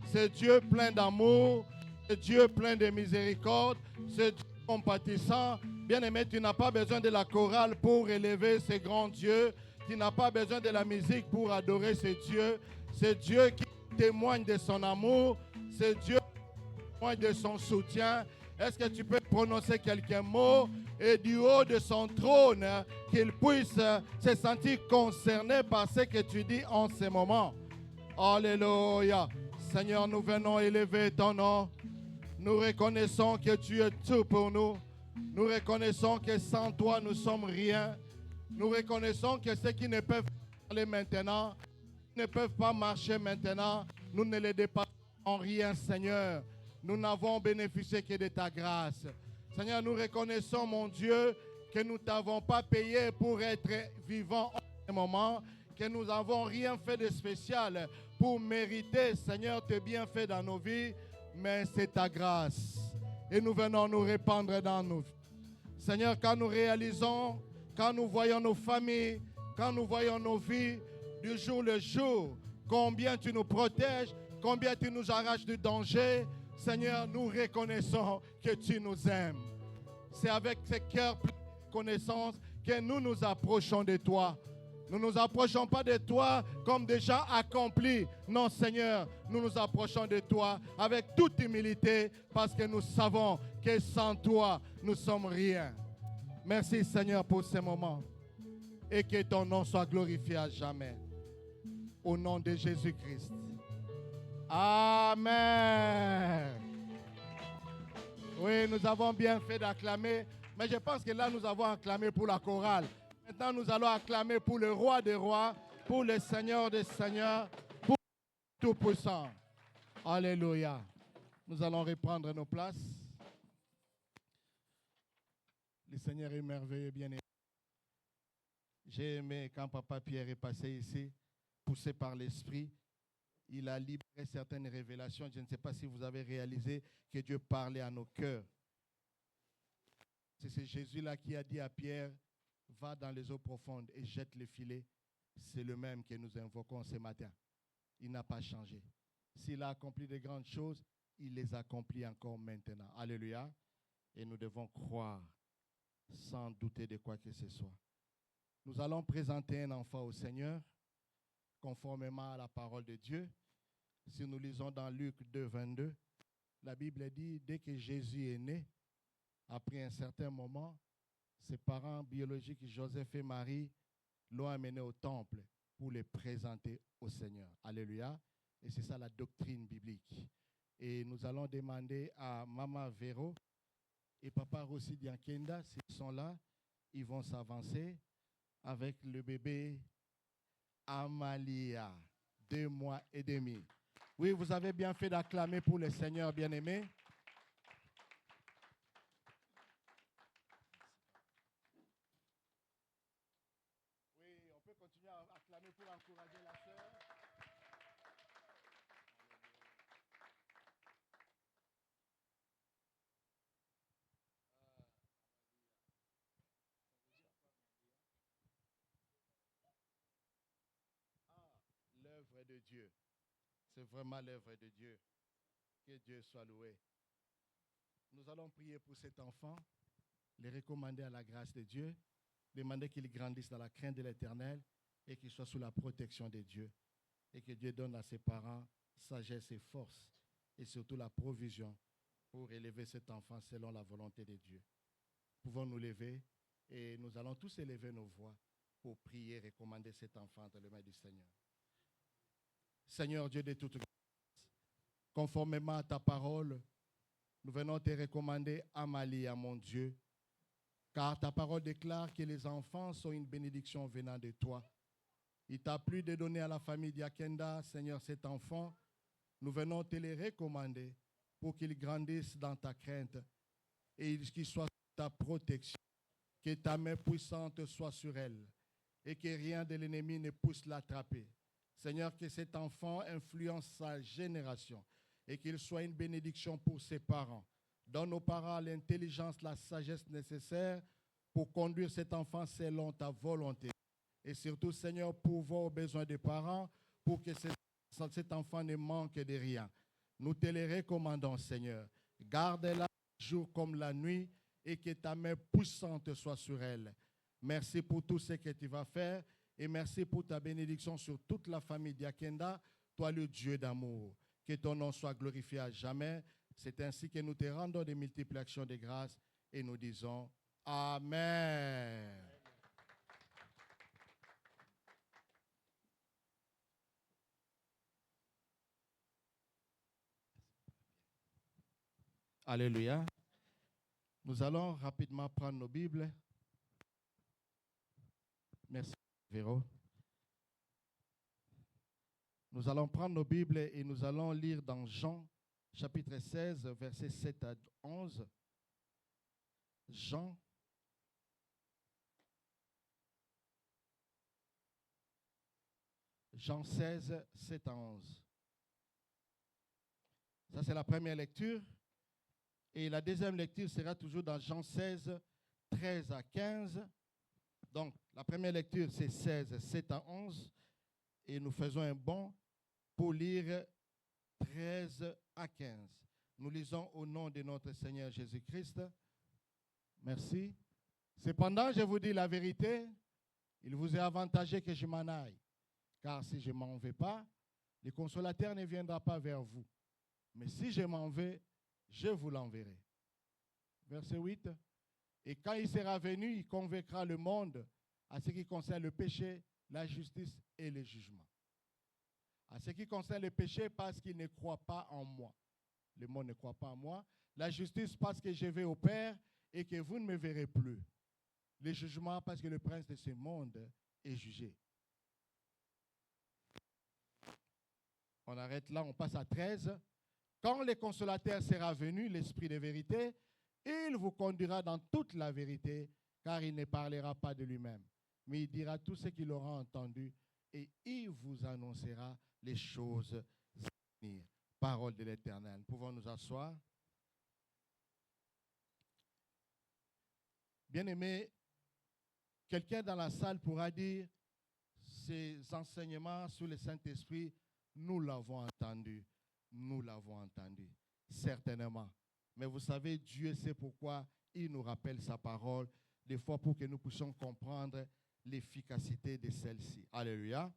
ce Dieu plein d'amour, ce Dieu plein de miséricorde, ce Dieu compatissant. Bien-aimé, tu n'as pas besoin de la chorale pour élever ce grand Dieu. Tu n'as pas besoin de la musique pour adorer ce Dieu. Ce Dieu qui témoigne de son amour, ce Dieu qui témoigne de son soutien. Est-ce que tu peux prononcer quelques mots et du haut de son trône, qu'il puisse se sentir concerné par ce que tu dis en ce moment? Alléluia. Seigneur, nous venons élever ton nom. Nous reconnaissons que tu es tout pour nous. Nous reconnaissons que sans toi, nous sommes rien. Nous reconnaissons que ceux qui ne peuvent pas parler maintenant, ne peuvent pas marcher maintenant, nous ne les dépassons en rien, Seigneur. Nous n'avons bénéficié que de ta grâce. Seigneur, nous reconnaissons, mon Dieu, que nous ne t'avons pas payé pour être vivants en ce moment, que nous n'avons rien fait de spécial pour mériter, Seigneur, tes bienfaits dans nos vies, mais c'est ta grâce. Et nous venons nous répandre dans nos vies. Seigneur, quand nous réalisons, quand nous voyons nos familles, quand nous voyons nos vies, du jour le jour, combien tu nous protèges, combien tu nous arraches du danger, Seigneur, nous reconnaissons que tu nous aimes. C'est avec ce cœur plein de connaissance que nous nous approchons de toi. Nous ne nous approchons pas de toi comme déjà accompli. Non, Seigneur, nous nous approchons de toi avec toute humilité parce que nous savons que sans toi, nous ne sommes rien. Merci, Seigneur, pour ce moment. Et que ton nom soit glorifié à jamais. Au nom de Jésus-Christ. Amen. Oui, nous avons bien fait d'acclamer, mais je pense que là, nous avons acclamé pour la chorale. Maintenant, nous allons acclamer pour le roi des rois, pour le Seigneur des seigneurs, pour le Tout-Puissant. Alléluia. Nous allons reprendre nos places. Le Seigneur est merveilleux, bien-aimé. J'ai aimé quand Papa Pierre est passé ici, poussé par l'Esprit. Il a libéré certaines révélations. Je ne sais pas si vous avez réalisé que Dieu parlait à nos cœurs. C'est Jésus-là qui a dit à Pierre, va dans les eaux profondes et jette le filet. C'est le même que nous invoquons ce matin. Il n'a pas changé. S'il a accompli de grandes choses, il les accomplit encore maintenant. Alléluia. Et nous devons croire sans douter de quoi que ce soit. Nous allons présenter un enfant au Seigneur. conformément à la parole de Dieu. Si nous lisons dans Luc 2, 22, la Bible dit, dès que Jésus est né, après un certain moment, ses parents biologiques, Joseph et Marie, l'ont amené au temple pour les présenter au Seigneur. Alléluia. Et c'est ça la doctrine biblique. Et nous allons demander à Maman Véro et Papa Rossi Diakenda, s'ils sont là, ils vont s'avancer avec le bébé Amalia, 2 mois et demi. Oui, vous avez bien fait d'acclamer pour le Seigneur bien-aimé. Oui, on peut continuer à acclamer pour encourager la sœur. L'œuvre de Dieu. C'est vraiment l'œuvre de Dieu. Que Dieu soit loué. Nous allons prier pour cet enfant, les recommander à la grâce de Dieu, demander qu'il grandisse dans la crainte de l'Éternel et qu'il soit sous la protection de Dieu. Et que Dieu donne à ses parents sagesse et force et surtout la provision pour élever cet enfant selon la volonté de Dieu. Pouvons nous lever et nous allons tous élever nos voix pour prier et recommander cet enfant dans les mains du Seigneur. Seigneur Dieu de toute grâce, conformément à ta parole, nous venons te recommander Amalia, mon Dieu, car ta parole déclare que les enfants sont une bénédiction venant de toi. Il t'a plu de donner à la famille Diakenda, Seigneur, cet enfant. Nous venons te les recommander pour qu'il grandisse dans ta crainte et qu'il soit sous ta protection, que ta main puissante soit sur elle et que rien de l'ennemi ne puisse l'attraper. Seigneur, que cet enfant influence sa génération et qu'il soit une bénédiction pour ses parents. Donne aux parents l'intelligence, la sagesse nécessaire pour conduire cet enfant selon ta volonté. Et surtout, Seigneur, pourvoir aux besoins des parents pour que cet enfant ne manque de rien. Nous te les recommandons, Seigneur. Garde-la jour comme la nuit et que ta main puissante soit sur elle. Merci pour tout ce que tu vas faire. Et merci pour ta bénédiction sur toute la famille Diakenda, toi le Dieu d'amour. Que ton nom soit glorifié à jamais. C'est ainsi que nous te rendons des multiples actions de grâce et nous disons Amen. Alléluia. Nous allons rapidement prendre nos Bibles. Merci. Véro. Nous allons prendre nos Bibles et nous allons lire dans Jean, chapitre 16, versets 7 à 11. Jean, Jean 16, 7 à 11. Ça, c'est la première lecture. Et la deuxième lecture sera toujours dans Jean 16, 13 à 15. Donc, la première lecture, c'est 16, 7 à 11. Et nous faisons un bond pour lire 13 à 15. Nous lisons au nom de notre Seigneur Jésus-Christ. Merci. Cependant, je vous dis la vérité, il vous est avantageux que je m'en aille. Car si je ne m'en vais pas, le consolateur ne viendra pas vers vous. Mais si je m'en vais, je vous l'enverrai. Verset 8. Et quand il sera venu, il convaincra le monde à ce qui concerne le péché, la justice et le jugement. À ce qui concerne le péché, parce qu'il ne croit pas en moi. Le monde ne croit pas en moi. La justice, parce que je vais au Père et que vous ne me verrez plus. Le jugement, parce que le prince de ce monde est jugé. On arrête là, on passe à 13. Quand le consolateur sera venu, l'Esprit de vérité, il vous conduira dans toute la vérité, car il ne parlera pas de lui-même, mais il dira tout ce qu'il aura entendu et il vous annoncera les choses à venir. Parole de l'Éternel. Pouvons nous asseoir? Bien-aimé, quelqu'un dans la salle pourra dire, ces enseignements sur le Saint-Esprit, nous l'avons entendu. Nous l'avons entendu, certainement. Mais vous savez, Dieu sait pourquoi il nous rappelle sa parole, des fois pour que nous puissions comprendre l'efficacité de celle-ci. Alléluia.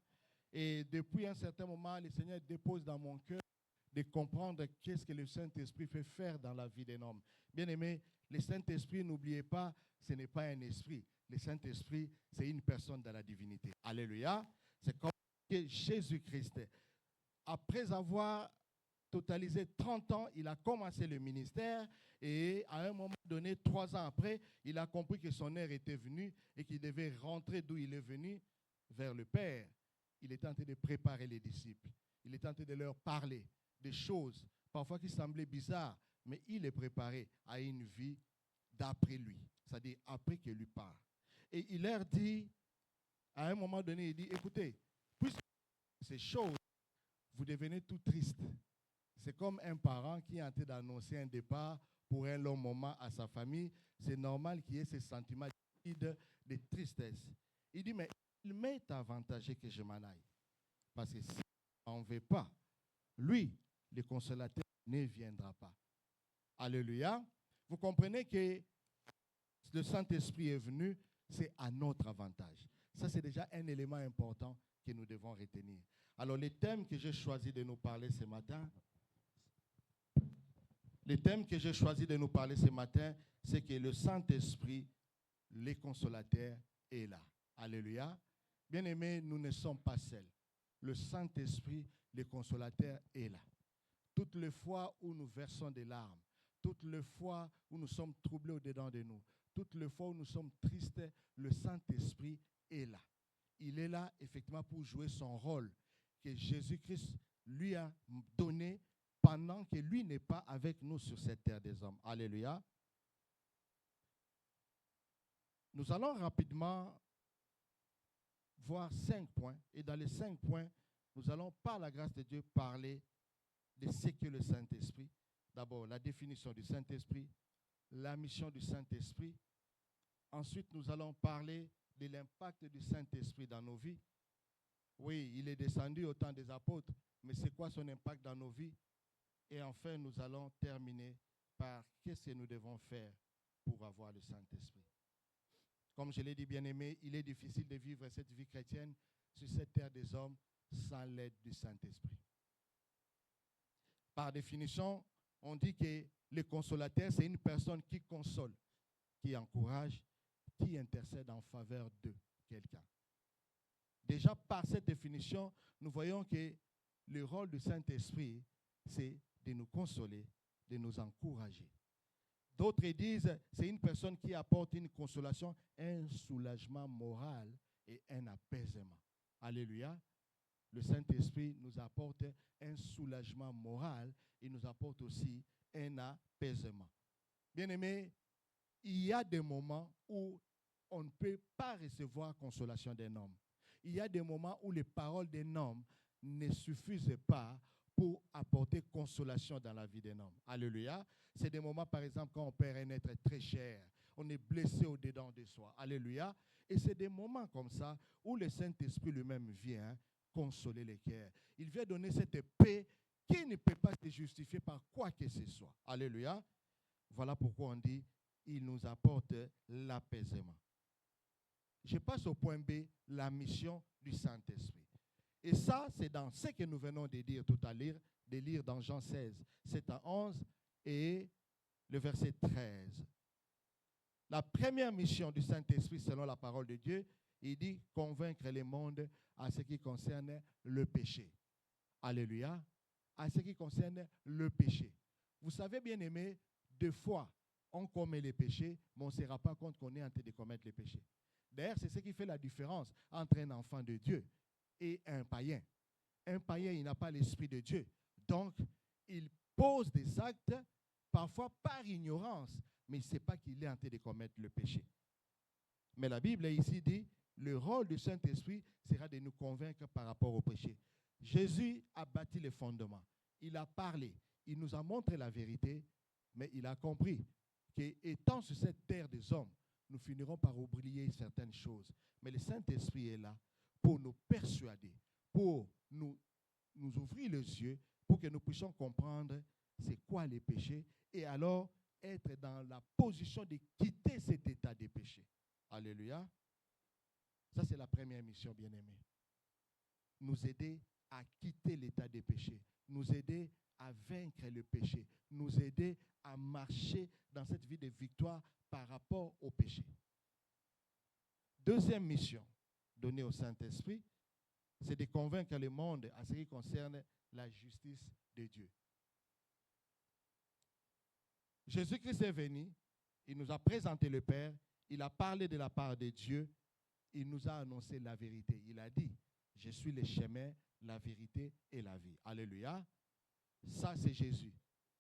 Et depuis un certain moment, le Seigneur dépose dans mon cœur de comprendre qu'est-ce que le Saint-Esprit fait faire dans la vie d'un homme. Bien aimé, le Saint-Esprit, n'oubliez pas, ce n'est pas un esprit. Le Saint-Esprit, c'est une personne dans la divinité. Alléluia. C'est comme Jésus-Christ, après avoir totalisé 30 ans, il a commencé le ministère et à un moment donné, 3 ans après, il a compris que son heure était venue et qu'il devait rentrer d'où il est venu, vers le Père. Il était en train de préparer les disciples. Il était en train de leur parler des choses, parfois qui semblaient bizarres, mais il les préparait à une vie d'après lui, c'est-à-dire après que lui part. Et il leur dit, à un moment donné, il dit, écoutez, puisque ces choses, vous devenez tout triste. C'est comme un parent qui est en train d'annoncer un départ pour un long moment à sa famille. C'est normal qu'il y ait ces sentiments de tristesse. Il dit, mais il m'est avantagé que je m'en aille. Parce que si on ne veut pas, lui, le consolateur, ne viendra pas. Alléluia. Vous comprenez que le Saint-Esprit est venu, c'est à notre avantage. Ça, c'est déjà un élément important que nous devons retenir. Alors, les thèmes que j'ai choisi de nous parler ce matin, c'est que le Saint-Esprit, le consolateur, est là. Alléluia. Bien-aimés, nous ne sommes pas seuls. Le Saint-Esprit, le consolateur, est là. Toutes les fois où nous versons des larmes, toutes les fois où nous sommes troublés au-dedans de nous, toutes les fois où nous sommes tristes, le Saint-Esprit est là. Il est là, effectivement, pour jouer son rôle que Jésus-Christ lui a donné pendant que lui n'est pas avec nous sur cette terre des hommes. Alléluia. Nous allons rapidement voir 5 points. Et dans les 5 points, nous allons, par la grâce de Dieu, parler de ce qu'est le Saint-Esprit. D'abord, la définition du Saint-Esprit, la mission du Saint-Esprit. Ensuite, nous allons parler de l'impact du Saint-Esprit dans nos vies. Oui, il est descendu au temps des apôtres, mais c'est quoi son impact dans nos vies? Et enfin, nous allons terminer par qu'est-ce que nous devons faire pour avoir le Saint-Esprit. Comme je l'ai dit, bien-aimé, il est difficile de vivre cette vie chrétienne sur cette terre des hommes sans l'aide du Saint-Esprit. Par définition, on dit que le consolateur, c'est une personne qui console, qui encourage, qui intercède en faveur de quelqu'un. Déjà, par cette définition, nous voyons que le rôle du Saint-Esprit, c'est de nous consoler, de nous encourager. D'autres disent, c'est une personne qui apporte une consolation, un soulagement moral et un apaisement. Alléluia. Le Saint-Esprit nous apporte un soulagement moral et nous apporte aussi un apaisement. Bien-aimés, il y a des moments où on ne peut pas recevoir consolation d'un homme. Il y a des moments où les paroles d'un homme ne suffisent pas pour apporter consolation dans la vie d'un homme. Alléluia. C'est des moments, par exemple, quand on perd un être très cher, on est blessé au-dedans de soi. Alléluia. Et c'est des moments comme ça où le Saint-Esprit lui-même vient consoler les cœurs. Il vient donner cette paix qui ne peut pas se justifier par quoi que ce soit. Alléluia. Voilà pourquoi on dit, il nous apporte l'apaisement. Je passe au point B, la mission du Saint-Esprit. Et ça, c'est dans ce que nous venons de dire tout à l'heure, de lire dans Jean 16, 7 à 11 et le verset 13. La première mission du Saint-Esprit, selon la parole de Dieu, il dit convaincre le monde à ce qui concerne le péché. Alléluia. À ce qui concerne le péché. Vous savez, bien aimé, deux fois, on commet les péchés, mais on ne se rend pas compte qu'on est en train de commettre les péchés. D'ailleurs, c'est ce qui fait la différence entre un enfant de Dieu et un païen. Un païen, il n'a pas l'esprit de Dieu. Donc, il pose des actes, parfois par ignorance, mais il ne sait pas qu'il est en train de commettre le péché. Mais la Bible ici dit, le rôle du Saint-Esprit sera de nous convaincre par rapport au péché. Jésus a bâti les fondements. Il a parlé. Il nous a montré la vérité, mais il a compris qu'étant sur cette terre des hommes, nous finirons par oublier certaines choses. Mais le Saint-Esprit est là pour nous persuader, pour nous ouvrir les yeux, pour que nous puissions comprendre c'est quoi les péchés et alors être dans la position de quitter cet état de péché. Alléluia. Ça, c'est la première mission, bien-aimée. nous aider à quitter l'état des péchés, nous aider à vaincre le péché, nous aider à marcher dans cette vie de victoire par rapport au péché. Deuxième mission donnée au Saint-Esprit, c'est de convaincre le monde à ce qui concerne la justice de Dieu. Jésus-Christ est venu, il nous a présenté le Père, il a parlé de la part de Dieu, il nous a annoncé la vérité. Il a dit, je suis le chemin, la vérité et la vie. Alléluia. Ça, c'est Jésus.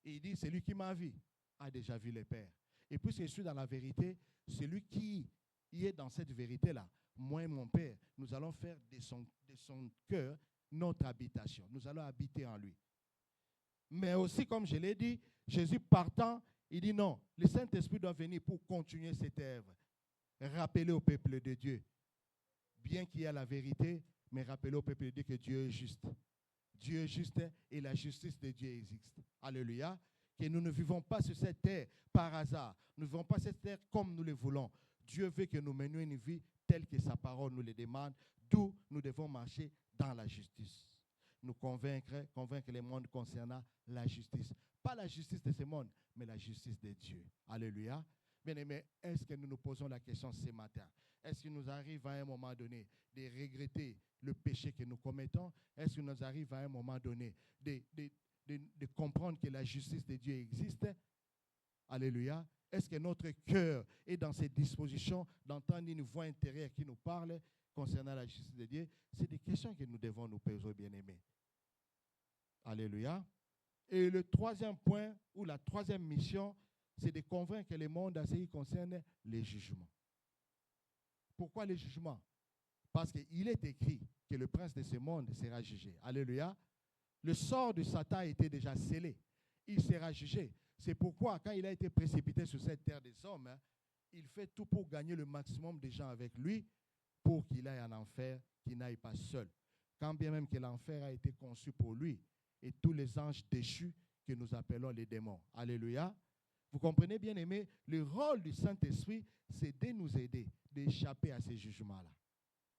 Et il dit, celui qui m'a vu a déjà vu le Père. Et puisque je suis dans la vérité, celui qui est dans cette vérité-là, moi et mon Père, nous allons faire de son cœur notre habitation. Nous allons habiter en lui. Mais aussi, comme je l'ai dit, Jésus partant, il dit non, le Saint-Esprit doit venir pour continuer cette œuvre. Rappeler au peuple de Dieu, bien qu'il y ait la vérité, mais rappeler au peuple de Dieu que Dieu est juste. Dieu est juste et la justice de Dieu existe. Alléluia. Que nous ne vivons pas sur cette terre par hasard. Nous ne vivons pas cette terre comme nous le voulons. Dieu veut que nous menions une vie telle que sa parole nous le demande, d'où nous devons marcher dans la justice. Nous convaincre le monde concernant la justice. Pas la justice de ce monde, mais la justice de Dieu. Alléluia. Bien-aimés, est-ce que nous nous posons la question ce matin? Est-ce qu'il nous arrive à un moment donné de regretter le péché que nous commettons? Est-ce qu'il nous arrive à un moment donné de comprendre que la justice de Dieu existe? Alléluia. Est-ce que notre cœur est dans ces dispositions d'entendre une voix intérieure qui nous parle concernant la justice de Dieu? C'est des questions que nous devons nous poser, bien-aimés. Alléluia. Et le troisième point, ou la troisième mission, c'est de convaincre le monde à ce qui concerne les jugements. Pourquoi les jugements? Parce qu'il est écrit que le prince de ce monde sera jugé. Alléluia. Le sort de Satan était déjà scellé. Il sera jugé. C'est pourquoi, quand il a été précipité sur cette terre des hommes, il fait tout pour gagner le maximum de gens avec lui pour qu'il aille en enfer, qu'il n'aille pas seul. Quand bien même que l'enfer a été conçu pour lui et tous les anges déchus que nous appelons les démons. Alléluia. Vous comprenez, bien aimé, le rôle du Saint-Esprit, c'est de nous aider, d'échapper à ces jugements-là.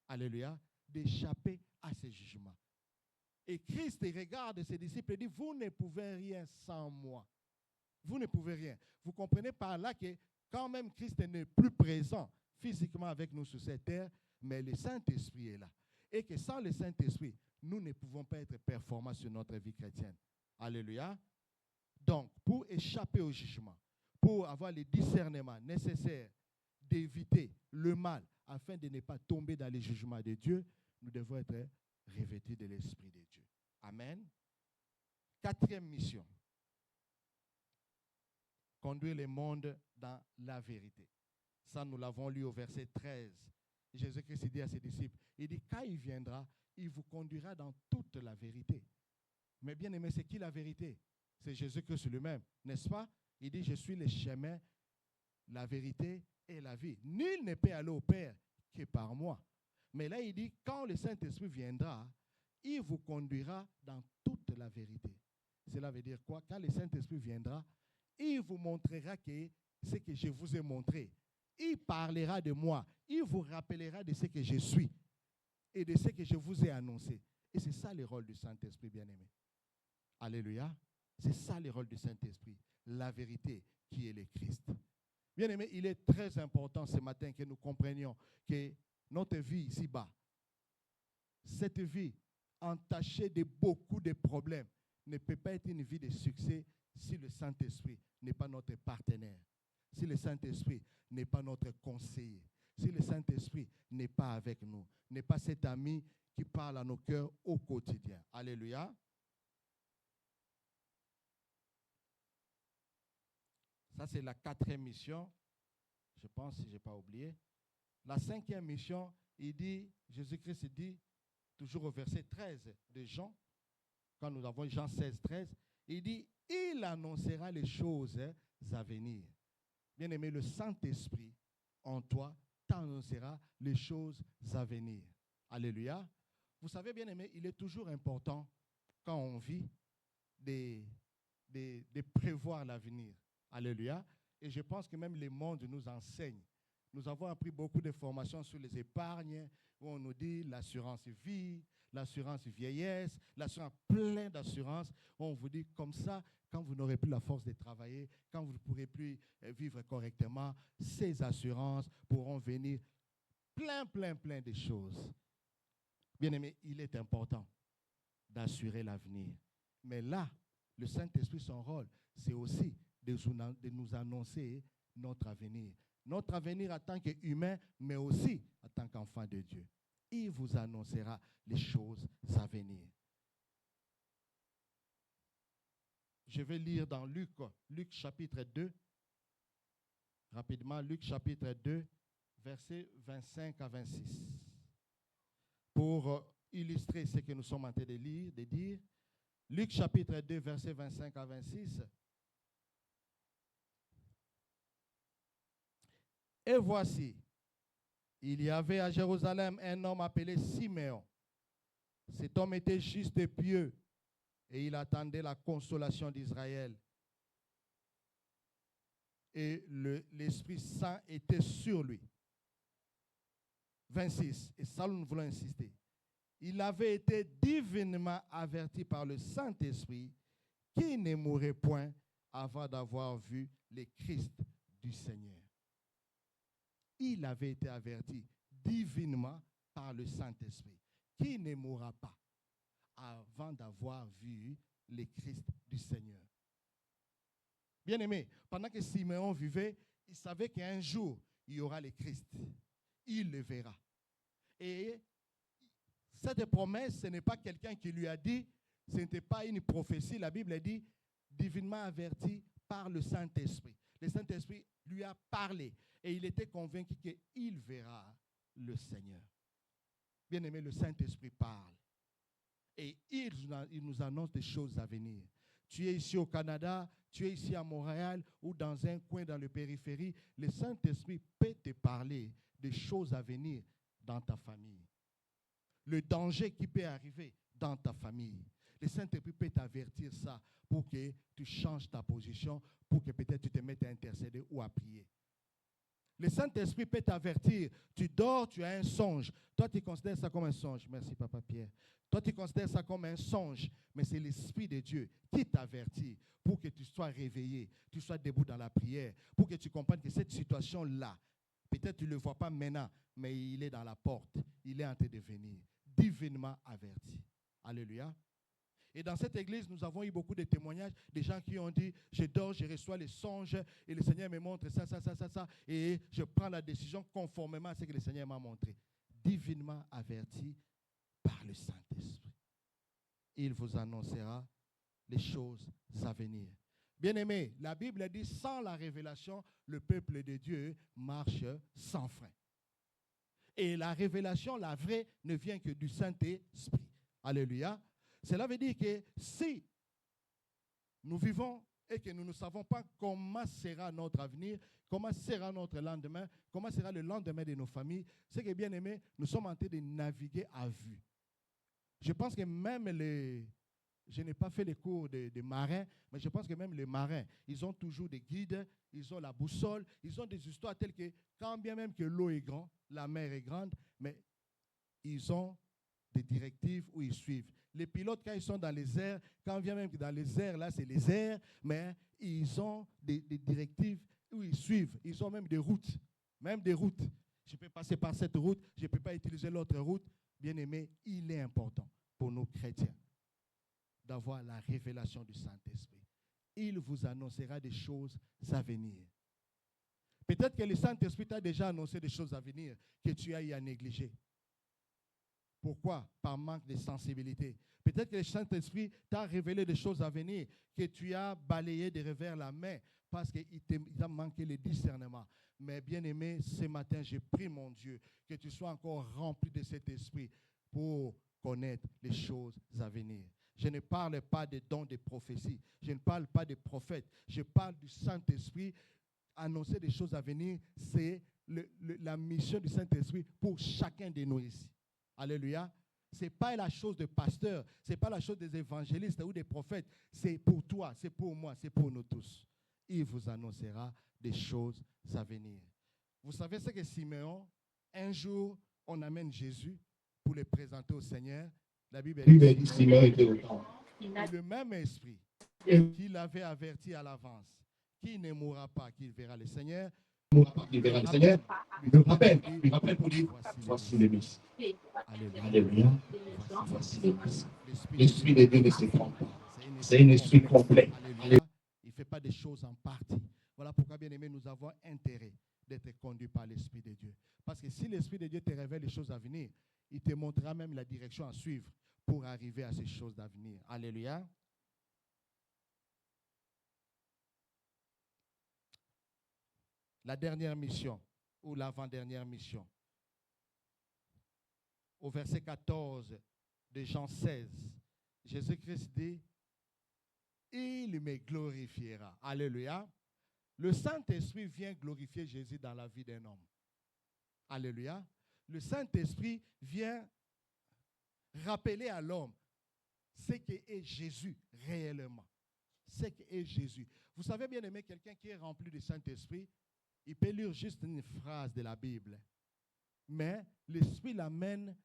Alléluia. D'échapper à ces jugements. Et Christ regarde ses disciples et dit, vous ne pouvez rien sans moi. Vous ne pouvez rien. Vous comprenez par là que quand même Christ n'est plus présent physiquement avec nous sur cette terre, mais le Saint-Esprit est là. Et que sans le Saint-Esprit, nous ne pouvons pas être performants sur notre vie chrétienne. Alléluia. Donc, pour échapper au jugement, pour avoir le discernement nécessaire d'éviter le mal, afin de ne pas tomber dans les jugements de Dieu, nous devons être revêtus de l'Esprit de Dieu. Amen. Quatrième mission. Conduire le monde dans la vérité. Ça, nous l'avons lu au verset 13. Jésus-Christ dit à ses disciples, il dit, quand il viendra, il vous conduira dans toute la vérité. Mais bien aimé, c'est qui la vérité? C'est Jésus-Christ lui-même, n'est-ce pas? Il dit, je suis le chemin, la vérité et la vie. Nul ne peut aller au Père que par moi. Mais là, il dit, quand le Saint-Esprit viendra, il vous conduira dans toute la vérité. Cela veut dire quoi? Quand le Saint-Esprit viendra, il vous montrera que ce que je vous ai montré. Il parlera de moi. Il vous rappellera de ce que je suis et de ce que je vous ai annoncé. Et c'est ça le rôle du Saint-Esprit, bien-aimé. Alléluia. C'est ça le rôle du Saint-Esprit. La vérité qui est le Christ. Bien-aimé, il est très important ce matin que nous comprenions que notre vie ici-bas, cette vie entachée de beaucoup de problèmes, ne peut pas être une vie de succès si le Saint-Esprit n'est pas notre partenaire, si le Saint-Esprit n'est pas notre conseiller, si le Saint-Esprit n'est pas avec nous, n'est pas cet ami qui parle à nos cœurs au quotidien. Alléluia. Ça, c'est la quatrième mission. Je pense, si je n'ai pas oublié. La cinquième mission, il dit, Jésus-Christ dit, toujours au verset 13 de Jean, quand nous avons Jean 16, 13, il dit, il annoncera les choses à venir. Bien-aimé, le Saint-Esprit en toi t'annoncera les choses à venir. Alléluia. Vous savez, bien-aimé, il est toujours important, quand on vit, de prévoir l'avenir. Alléluia. Et je pense que même le monde nous enseigne. Nous avons appris beaucoup de formations sur les épargnes, où on nous dit l'assurance vie, l'assurance vieillesse, l'assurance, plein d'assurances. On vous dit comme ça, quand vous n'aurez plus la force de travailler, quand vous ne pourrez plus vivre correctement, ces assurances pourront venir plein de choses. Bien-aimé, il est important d'assurer l'avenir. Mais là, le Saint-Esprit, son rôle, c'est aussi de nous annoncer notre avenir. Notre avenir en tant qu'humain, mais aussi en tant qu'enfant de Dieu. Il vous annoncera les choses à venir. Je vais lire dans Luc chapitre 2. Rapidement, Luc chapitre 2, versets 25 à 26. Pour illustrer ce que nous sommes en train de lire, de dire, Luc chapitre 2, versets 25 à 26. Et voici, il y avait à Jérusalem un homme appelé Siméon. Cet homme était juste et pieux, et il attendait la consolation d'Israël. Et l'Esprit Saint était sur lui. 26, et ça nous voulons insister. Il avait été divinement averti par le Saint-Esprit qu'il ne mourrait point avant d'avoir vu le Christ du Seigneur. Il avait été averti divinement par le Saint-Esprit qu'il ne mourra pas avant d'avoir vu le Christ du Seigneur. Bien-aimé, pendant que Siméon vivait, il savait qu'un jour, il y aura le Christ. Il le verra. Et cette promesse, ce n'est pas quelqu'un qui lui a dit, ce n'était pas une prophétie. La Bible dit, divinement averti par le Saint-Esprit. Le Saint-Esprit lui a parlé et il était convaincu qu'il verra le Seigneur. Bien-aimé, le Saint-Esprit parle et il nous annonce des choses à venir. Tu es ici au Canada, tu es ici à Montréal ou dans un coin dans la périphérie, le Saint-Esprit peut te parler des choses à venir dans ta famille. Le danger qui peut arriver dans ta famille. Le Saint-Esprit peut t'avertir ça pour que tu changes ta position, pour que peut-être tu te mettes à intercéder ou à prier. Le Saint-Esprit peut t'avertir. Tu dors, tu as un songe. Toi, tu considères ça comme un songe. Merci, Papa Pierre. Toi, tu considères ça comme un songe. Mais c'est l'Esprit de Dieu qui t'avertit pour que tu sois réveillé, tu sois debout dans la prière, pour que tu comprennes que cette situation-là, peut-être tu ne le vois pas maintenant, mais il est dans la porte. Il est en train de venir. Divinement averti. Alléluia. Et dans cette église, nous avons eu beaucoup de témoignages des gens qui ont dit, je dors, je reçois les songes et le Seigneur me montre ça, et je prends la décision conformément à ce que le Seigneur m'a montré. Divinement averti par le Saint-Esprit. Il vous annoncera les choses à venir. Bien-aimés, la Bible dit, sans la révélation, le peuple de Dieu marche sans frein. Et la révélation, la vraie, ne vient que du Saint-Esprit. Alléluia. Cela veut dire que si nous vivons et que nous ne savons pas comment sera notre avenir, comment sera notre lendemain, comment sera le lendemain de nos familles, c'est que, bien aimé, nous sommes en train de naviguer à vue. Je pense que même je n'ai pas fait les cours de marins, mais je pense que même les marins, ils ont toujours des guides, ils ont la boussole, ils ont des histoires telles que, quand bien même que l'eau est grande, la mer est grande, mais ils ont des directives où ils suivent. Les pilotes, quand ils sont dans les airs, quand bien même que dans les airs, là, c'est les airs, mais ils ont des directives où ils suivent. Ils ont même des routes. Même des routes. Je peux passer par cette route, je ne peux pas utiliser l'autre route. Bien aimé, il est important pour nos chrétiens d'avoir la révélation du Saint-Esprit. Il vous annoncera des choses à venir. Peut-être que le Saint-Esprit t'a déjà annoncé des choses à venir que tu as eu à négliger. Pourquoi? Par manque de sensibilité. Peut-être que le Saint-Esprit t'a révélé des choses à venir que tu as balayé de revers la main parce qu'il t'a manqué le discernement. Mais bien aimé, ce matin, je prie mon Dieu que tu sois encore rempli de cet esprit pour connaître les choses à venir. Je ne parle pas des dons de prophétie. Je ne parle pas des prophètes. Je parle du Saint-Esprit. Annoncer des choses à venir, c'est la mission du Saint-Esprit pour chacun de nous ici. Alléluia. Ce n'est pas la chose des pasteurs, ce n'est pas la chose des évangélistes ou des prophètes. C'est pour toi, c'est pour moi, c'est pour nous tous. Il vous annoncera des choses à venir. Vous savez ce que Siméon, un jour, on amène Jésus pour le présenter au Seigneur. La Bible Bible dit, dit Seigneur était au temple. et le même esprit qui l'avait averti à l'avance, qui ne mourra pas, qu'il verra le Seigneur, Il verra le Seigneur, lui rappelle pour dire, voici le Messie. Alléluia. Alléluia. Voici le Messie. L'Esprit de Dieu ne se trompe pas. C'est un esprit complet. Alléluia. Il ne fait pas des choses en partie. Voilà pourquoi, bien aimé, nous avons intérêt d'être conduits par l'Esprit de Dieu. Parce que si l'Esprit de Dieu te révèle les choses à venir, il te montrera même la direction à suivre pour arriver à ces choses d'avenir. Alléluia. La dernière mission, ou l'avant-dernière mission. Au verset 14 de Jean 16, Jésus-Christ dit, il me glorifiera. Alléluia. Le Saint-Esprit vient glorifier Jésus dans la vie d'un homme. Alléluia. Le Saint-Esprit vient rappeler à l'homme ce qu'est Jésus réellement. Ce qu'est Jésus. Vous savez, bien aimé, quelqu'un qui est rempli du Saint-Esprit, il peut lire juste une phrase de la Bible. Mais l'Esprit l'amène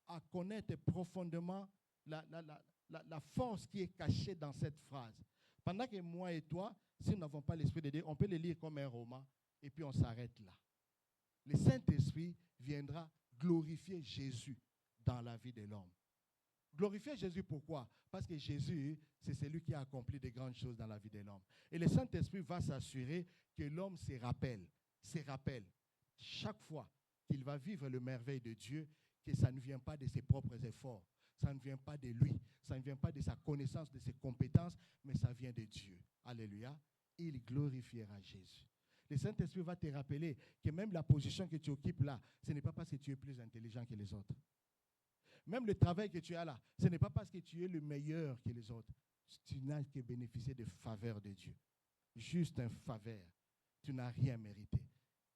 à connaître profondément la force qui est cachée dans cette phrase. Pendant que moi et toi, si nous n'avons pas l'Esprit de Dieu, on peut le lire comme un roman et puis on s'arrête là. Le Saint-Esprit viendra glorifier Jésus dans la vie de l'homme. Glorifier Jésus, pourquoi? Parce que Jésus, c'est celui qui a accompli de grandes choses dans la vie de l'homme. Et le Saint-Esprit va s'assurer que l'homme se rappelle chaque fois qu'il va vivre le merveille de Dieu, que ça ne vient pas de ses propres efforts, ça ne vient pas de lui, ça ne vient pas de sa connaissance, de ses compétences, mais ça vient de Dieu. Alléluia. Il glorifiera Jésus. Le Saint-Esprit va te rappeler que même la position que tu occupes là, ce n'est pas parce que tu es plus intelligent que les autres. Même le travail que tu as là, ce n'est pas parce que tu es le meilleur que les autres. Tu n'as que bénéficier de faveur de Dieu. Juste un faveur. Tu n'as rien mérité.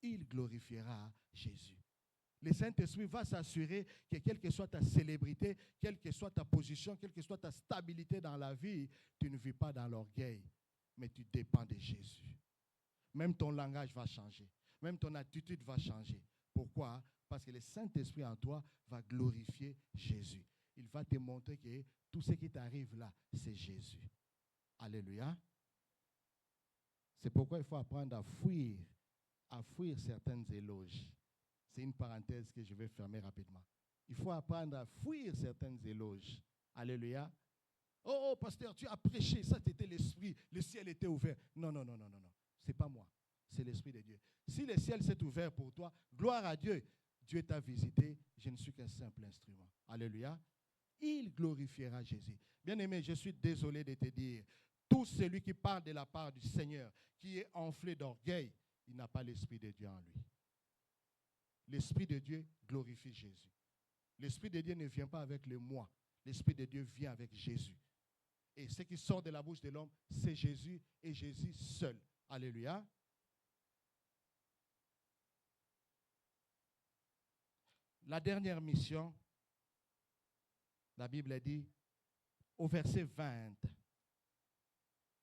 Il glorifiera Jésus. Le Saint-Esprit va s'assurer que quelle que soit ta célébrité, quelle que soit ta position, quelle que soit ta stabilité dans la vie, tu ne vis pas dans l'orgueil, mais tu dépends de Jésus. Même ton langage va changer. Même ton attitude va changer. Pourquoi? Parce que le Saint-Esprit en toi va glorifier Jésus. Il va te montrer que tout ce qui t'arrive là, c'est Jésus. Alléluia. C'est pourquoi il faut apprendre à fuir certaines éloges. C'est une parenthèse que je vais fermer rapidement. Il faut apprendre à fuir certaines éloges. Alléluia. Oh, pasteur, tu as prêché, ça c'était l'Esprit, le ciel était ouvert. Non. Ce n'est pas moi, c'est l'Esprit de Dieu. Si le ciel s'est ouvert pour toi, gloire à Dieu. Dieu t'a visité, je ne suis qu'un simple instrument. Alléluia. Il glorifiera Jésus. Bien-aimé, je suis désolé de te dire, tout celui qui parle de la part du Seigneur, qui est enflé d'orgueil, il n'a pas l'Esprit de Dieu en lui. L'Esprit de Dieu glorifie Jésus. L'Esprit de Dieu ne vient pas avec le moi. L'Esprit de Dieu vient avec Jésus. Et ce qui sort de la bouche de l'homme, c'est Jésus et Jésus seul. Alléluia. La dernière mission, la Bible dit, au verset 20,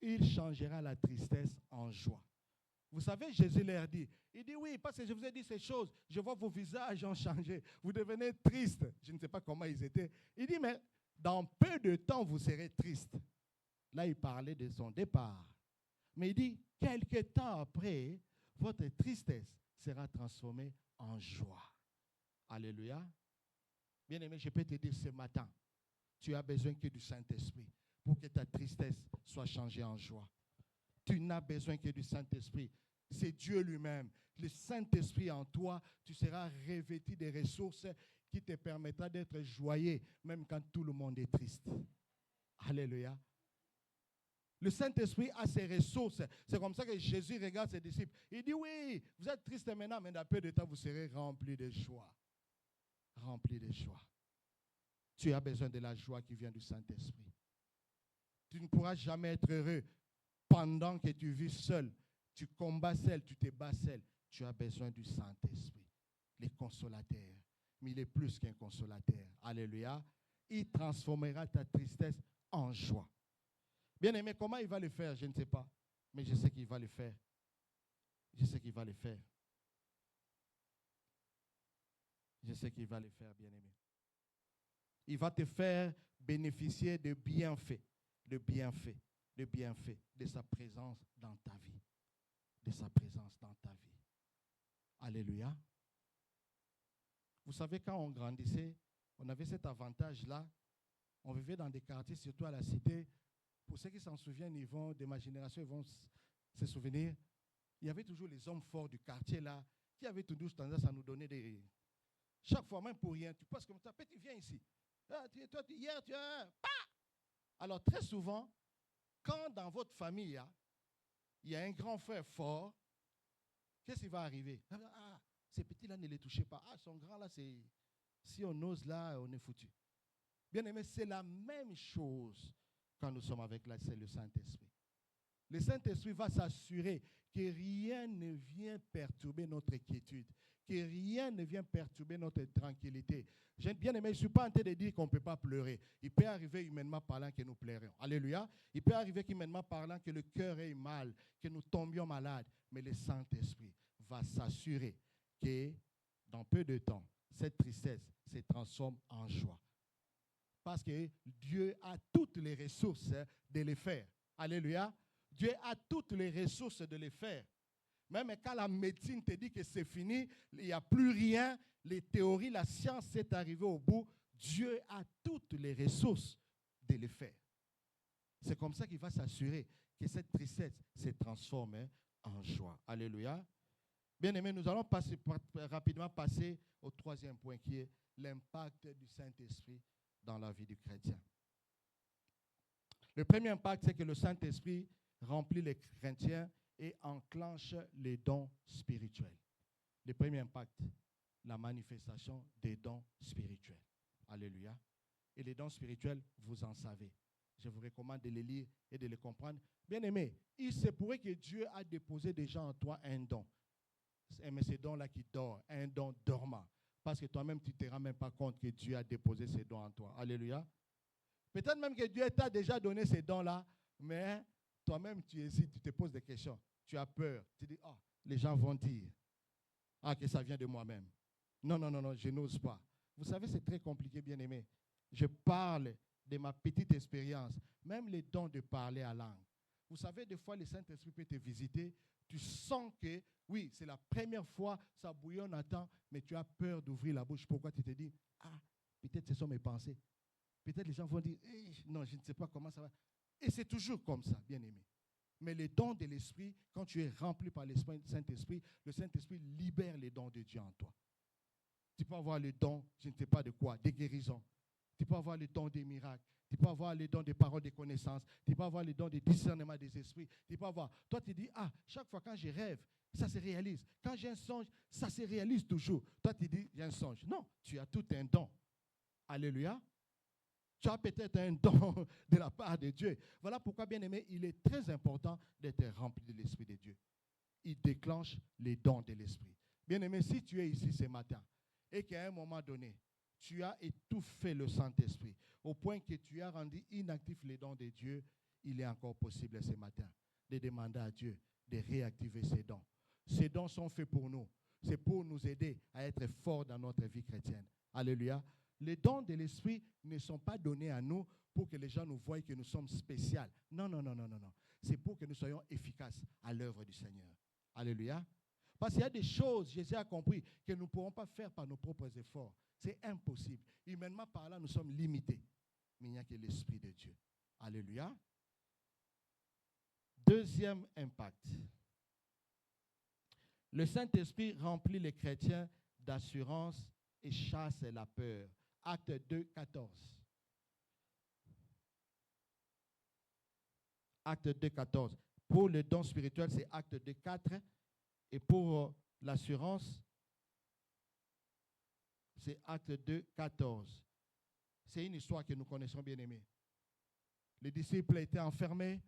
il changera la tristesse en joie. Vous savez, Jésus leur dit, il dit oui, parce que je vous ai dit ces choses, je vois vos visages ont changé, vous devenez tristes. Je ne sais pas comment ils étaient. Il dit, mais dans peu de temps, vous serez tristes. Là, il parlait de son départ. Mais il dit, quelque temps après, votre tristesse sera transformée en joie. Alléluia. Bien-aimé, je peux te dire ce matin, tu as besoin que du Saint-Esprit pour que ta tristesse soit changée en joie. Tu n'as besoin que du Saint-Esprit. C'est Dieu lui-même. Le Saint-Esprit en toi, tu seras revêtu des ressources qui te permettra d'être joyeux, même quand tout le monde est triste. Alléluia. Le Saint-Esprit a ses ressources. C'est comme ça que Jésus regarde ses disciples. Il dit, oui, vous êtes tristes maintenant, mais dans peu de temps, vous serez remplis de joie. Remplis de joie. Tu as besoin de la joie qui vient du Saint-Esprit. Tu ne pourras jamais être heureux pendant que tu vis seul. Tu combats seul, tu te bats seul. Tu as besoin du Saint-Esprit, le consolateur. Mais il est plus qu'un consolateur. Alléluia. Il transformera ta tristesse en joie. Bien-aimé, comment il va le faire, je ne sais pas. Mais je sais qu'il va le faire. Je sais qu'il va le faire. Je sais qu'il va le faire, bien-aimé. Il va te faire bénéficier de bienfaits, de sa présence dans ta vie. De sa présence dans ta vie. Alléluia. Vous savez, quand on grandissait, on avait cet avantage-là. On vivait dans des quartiers, surtout à la cité. Pour ceux qui s'en souviennent, ils vont, de ma génération, ils vont se souvenir. Il y avait toujours les hommes forts du quartier là, qui avaient toujours tendance à nous donner des... Chaque fois, même pour rien, tu passes comme ça, tu viens ici. Ah, toi, hier, tu as... Alors, très souvent, quand dans votre famille, il y a un grand frère fort, qu'est-ce qui va arriver? Ah, ces petits-là, ne les touchez pas. Ah, son grand là, c'est... Si on ose là, on est foutu. Bien aimé, c'est la même chose quand nous sommes avec là, c'est le Saint-Esprit. Le Saint-Esprit va s'assurer que rien ne vient perturber notre quiétude, que rien ne vient perturber notre tranquillité. Bien aimé, je ne suis pas en train de dire qu'on ne peut pas pleurer. Il peut arriver humainement parlant que nous pleurions. Alléluia. Il peut arriver humainement parlant que le cœur ait mal, que nous tombions malades. Mais le Saint-Esprit va s'assurer que dans peu de temps, cette tristesse se transforme en joie. Parce que Dieu a toutes les ressources de le faire. Alléluia. Dieu a toutes les ressources de le faire. Même quand la médecine te dit que c'est fini, il n'y a plus rien, les théories, la science est arrivée au bout, Dieu a toutes les ressources de le faire. C'est comme ça qu'il va s'assurer que cette tristesse se transforme en joie. Alléluia. Bien aimé, nous allons rapidement passer au troisième point qui est l'impact du Saint-Esprit dans la vie du chrétien. Le premier impact, c'est que le Saint-Esprit remplit les chrétiens et enclenche les dons spirituels. Le premier impact, la manifestation des dons spirituels. Alléluia. Et les dons spirituels, vous en savez. Je vous recommande de les lire et de les comprendre. Bien aimé, il se pourrait que Dieu a déposé déjà en toi un don. Mais c'est don-là qui dort, un don dormant. Parce que toi-même, tu ne te rends même pas compte que Dieu a déposé ces dons en toi. Alléluia. Peut-être même que Dieu t'a déjà donné ces dons-là, mais toi-même, tu hésites, tu te poses des questions. Tu as peur. Tu dis, les gens vont dire que ça vient de moi-même. Non, je n'ose pas. Vous savez, c'est très compliqué, bien-aimé. Je parle de ma petite expérience, même les dons de parler à langue. Vous savez, des fois, le Saint-Esprit peut te visiter. Tu sens que, oui, c'est la première fois, ça bouillonne à temps, mais tu as peur d'ouvrir la bouche. Pourquoi tu te dis, peut-être ce sont mes pensées. Peut-être les gens vont dire, non, je ne sais pas comment ça va. Et c'est toujours comme ça, bien-aimé. Mais les dons de l'Esprit, quand tu es rempli par l'Esprit, le Saint-Esprit libère les dons de Dieu en toi. Tu peux avoir les dons, je ne sais pas de quoi, des guérisons. Tu peux avoir les dons des miracles. Tu peux avoir les dons des paroles de connaissance. Tu peux avoir les dons de discernement des esprits. Tu peux avoir. Toi, tu dis, chaque fois quand je rêve, ça se réalise. Quand j'ai un songe, ça se réalise toujours. Toi, tu dis, j'ai un songe. Non, tu as tout un don. Alléluia. Tu as peut-être un don de la part de Dieu. Voilà pourquoi, bien aimé, il est très important d'être rempli de l'Esprit de Dieu. Il déclenche les dons de l'Esprit. Bien aimé, si tu es ici ce matin et qu'à un moment donné, tu as étouffé le Saint-Esprit au point que tu as rendu inactifs les dons de Dieu, il est encore possible ce matin de demander à Dieu de réactiver ces dons. Ces dons sont faits pour nous. C'est pour nous aider à être forts dans notre vie chrétienne. Alléluia. Les dons de l'Esprit ne sont pas donnés à nous pour que les gens nous voient que nous sommes spéciaux. Non. C'est pour que nous soyons efficaces à l'œuvre du Seigneur. Alléluia. Parce qu'il y a des choses, Jésus a compris, que nous ne pourrons pas faire par nos propres efforts. C'est impossible. Humainement parlant, nous sommes limités. Mais il n'y a que l'Esprit de Dieu. Alléluia. Deuxième impact. Le Saint-Esprit remplit les chrétiens d'assurance et chasse la peur. Acte 2, 14. Acte 2, 14. Pour le don spirituel, c'est acte 2, 4. Et pour l'assurance, c'est acte 2, 14. C'est une histoire que nous connaissons bien aimée. Les disciples étaient enfermés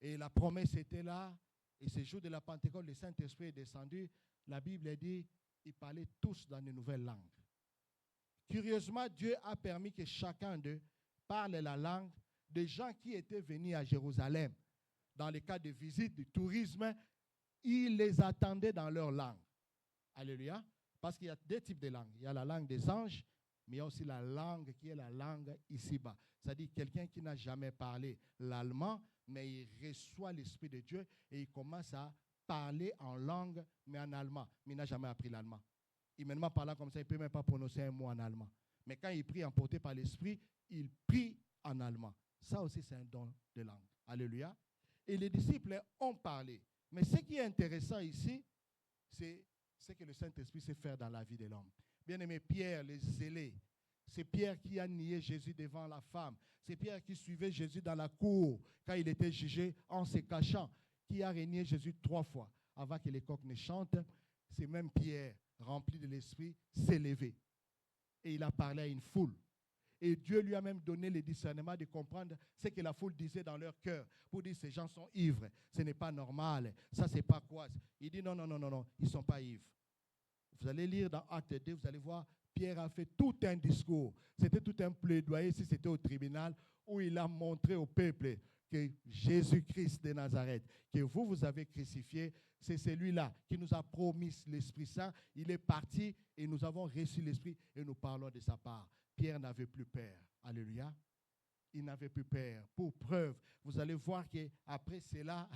et la promesse était là. Et ce jour de la Pentecôte, le Saint-Esprit est descendu. La Bible dit, ils parlaient tous dans de nouvelles langues. Curieusement, Dieu a permis que chacun d'eux parle la langue des gens qui étaient venus à Jérusalem. Dans les cas de visite, de tourisme, ils les attendaient dans leur langue. Alléluia. Parce qu'il y a deux types de langues. Il y a la langue des anges mais il y a aussi la langue qui est la langue ici-bas. C'est-à-dire quelqu'un qui n'a jamais parlé l'allemand, mais il reçoit l'Esprit de Dieu et il commence à parler en langue, mais en allemand. Mais il n'a jamais appris l'allemand. Humainement parlant comme ça, il ne peut même pas prononcer un mot en allemand. Mais quand il prie emporté par l'Esprit, il prie en allemand. Ça aussi, c'est un don de langue. Alléluia. Et les disciples ont parlé. Mais ce qui est intéressant ici, c'est ce que le Saint-Esprit sait faire dans la vie de l'homme. Bien-aimé, Pierre, les zélés, c'est Pierre qui a nié Jésus devant la femme. C'est Pierre qui suivait Jésus dans la cour quand il était jugé en se cachant, qui a renié Jésus 3 fois avant que les coqs ne chantent. C'est même Pierre, rempli de l'Esprit, s'est levé. Et il a parlé à une foule. Et Dieu lui a même donné le discernement de comprendre ce que la foule disait dans leur cœur. Pour dire, ces gens sont ivres. Ce n'est pas normal. Ça, c'est pas quoi. Il dit, non, ils ne sont pas ivres. Vous allez lire dans Acte 2, vous allez voir, Pierre a fait tout un discours. C'était tout un plaidoyer, si c'était au tribunal, où il a montré au peuple que Jésus-Christ de Nazareth, que vous avez crucifié, c'est celui-là qui nous a promis l'Esprit Saint. Il est parti et nous avons reçu l'Esprit et nous parlons de sa part. Pierre n'avait plus peur. Alléluia. Il n'avait plus peur. Pour preuve, vous allez voir qu'après cela,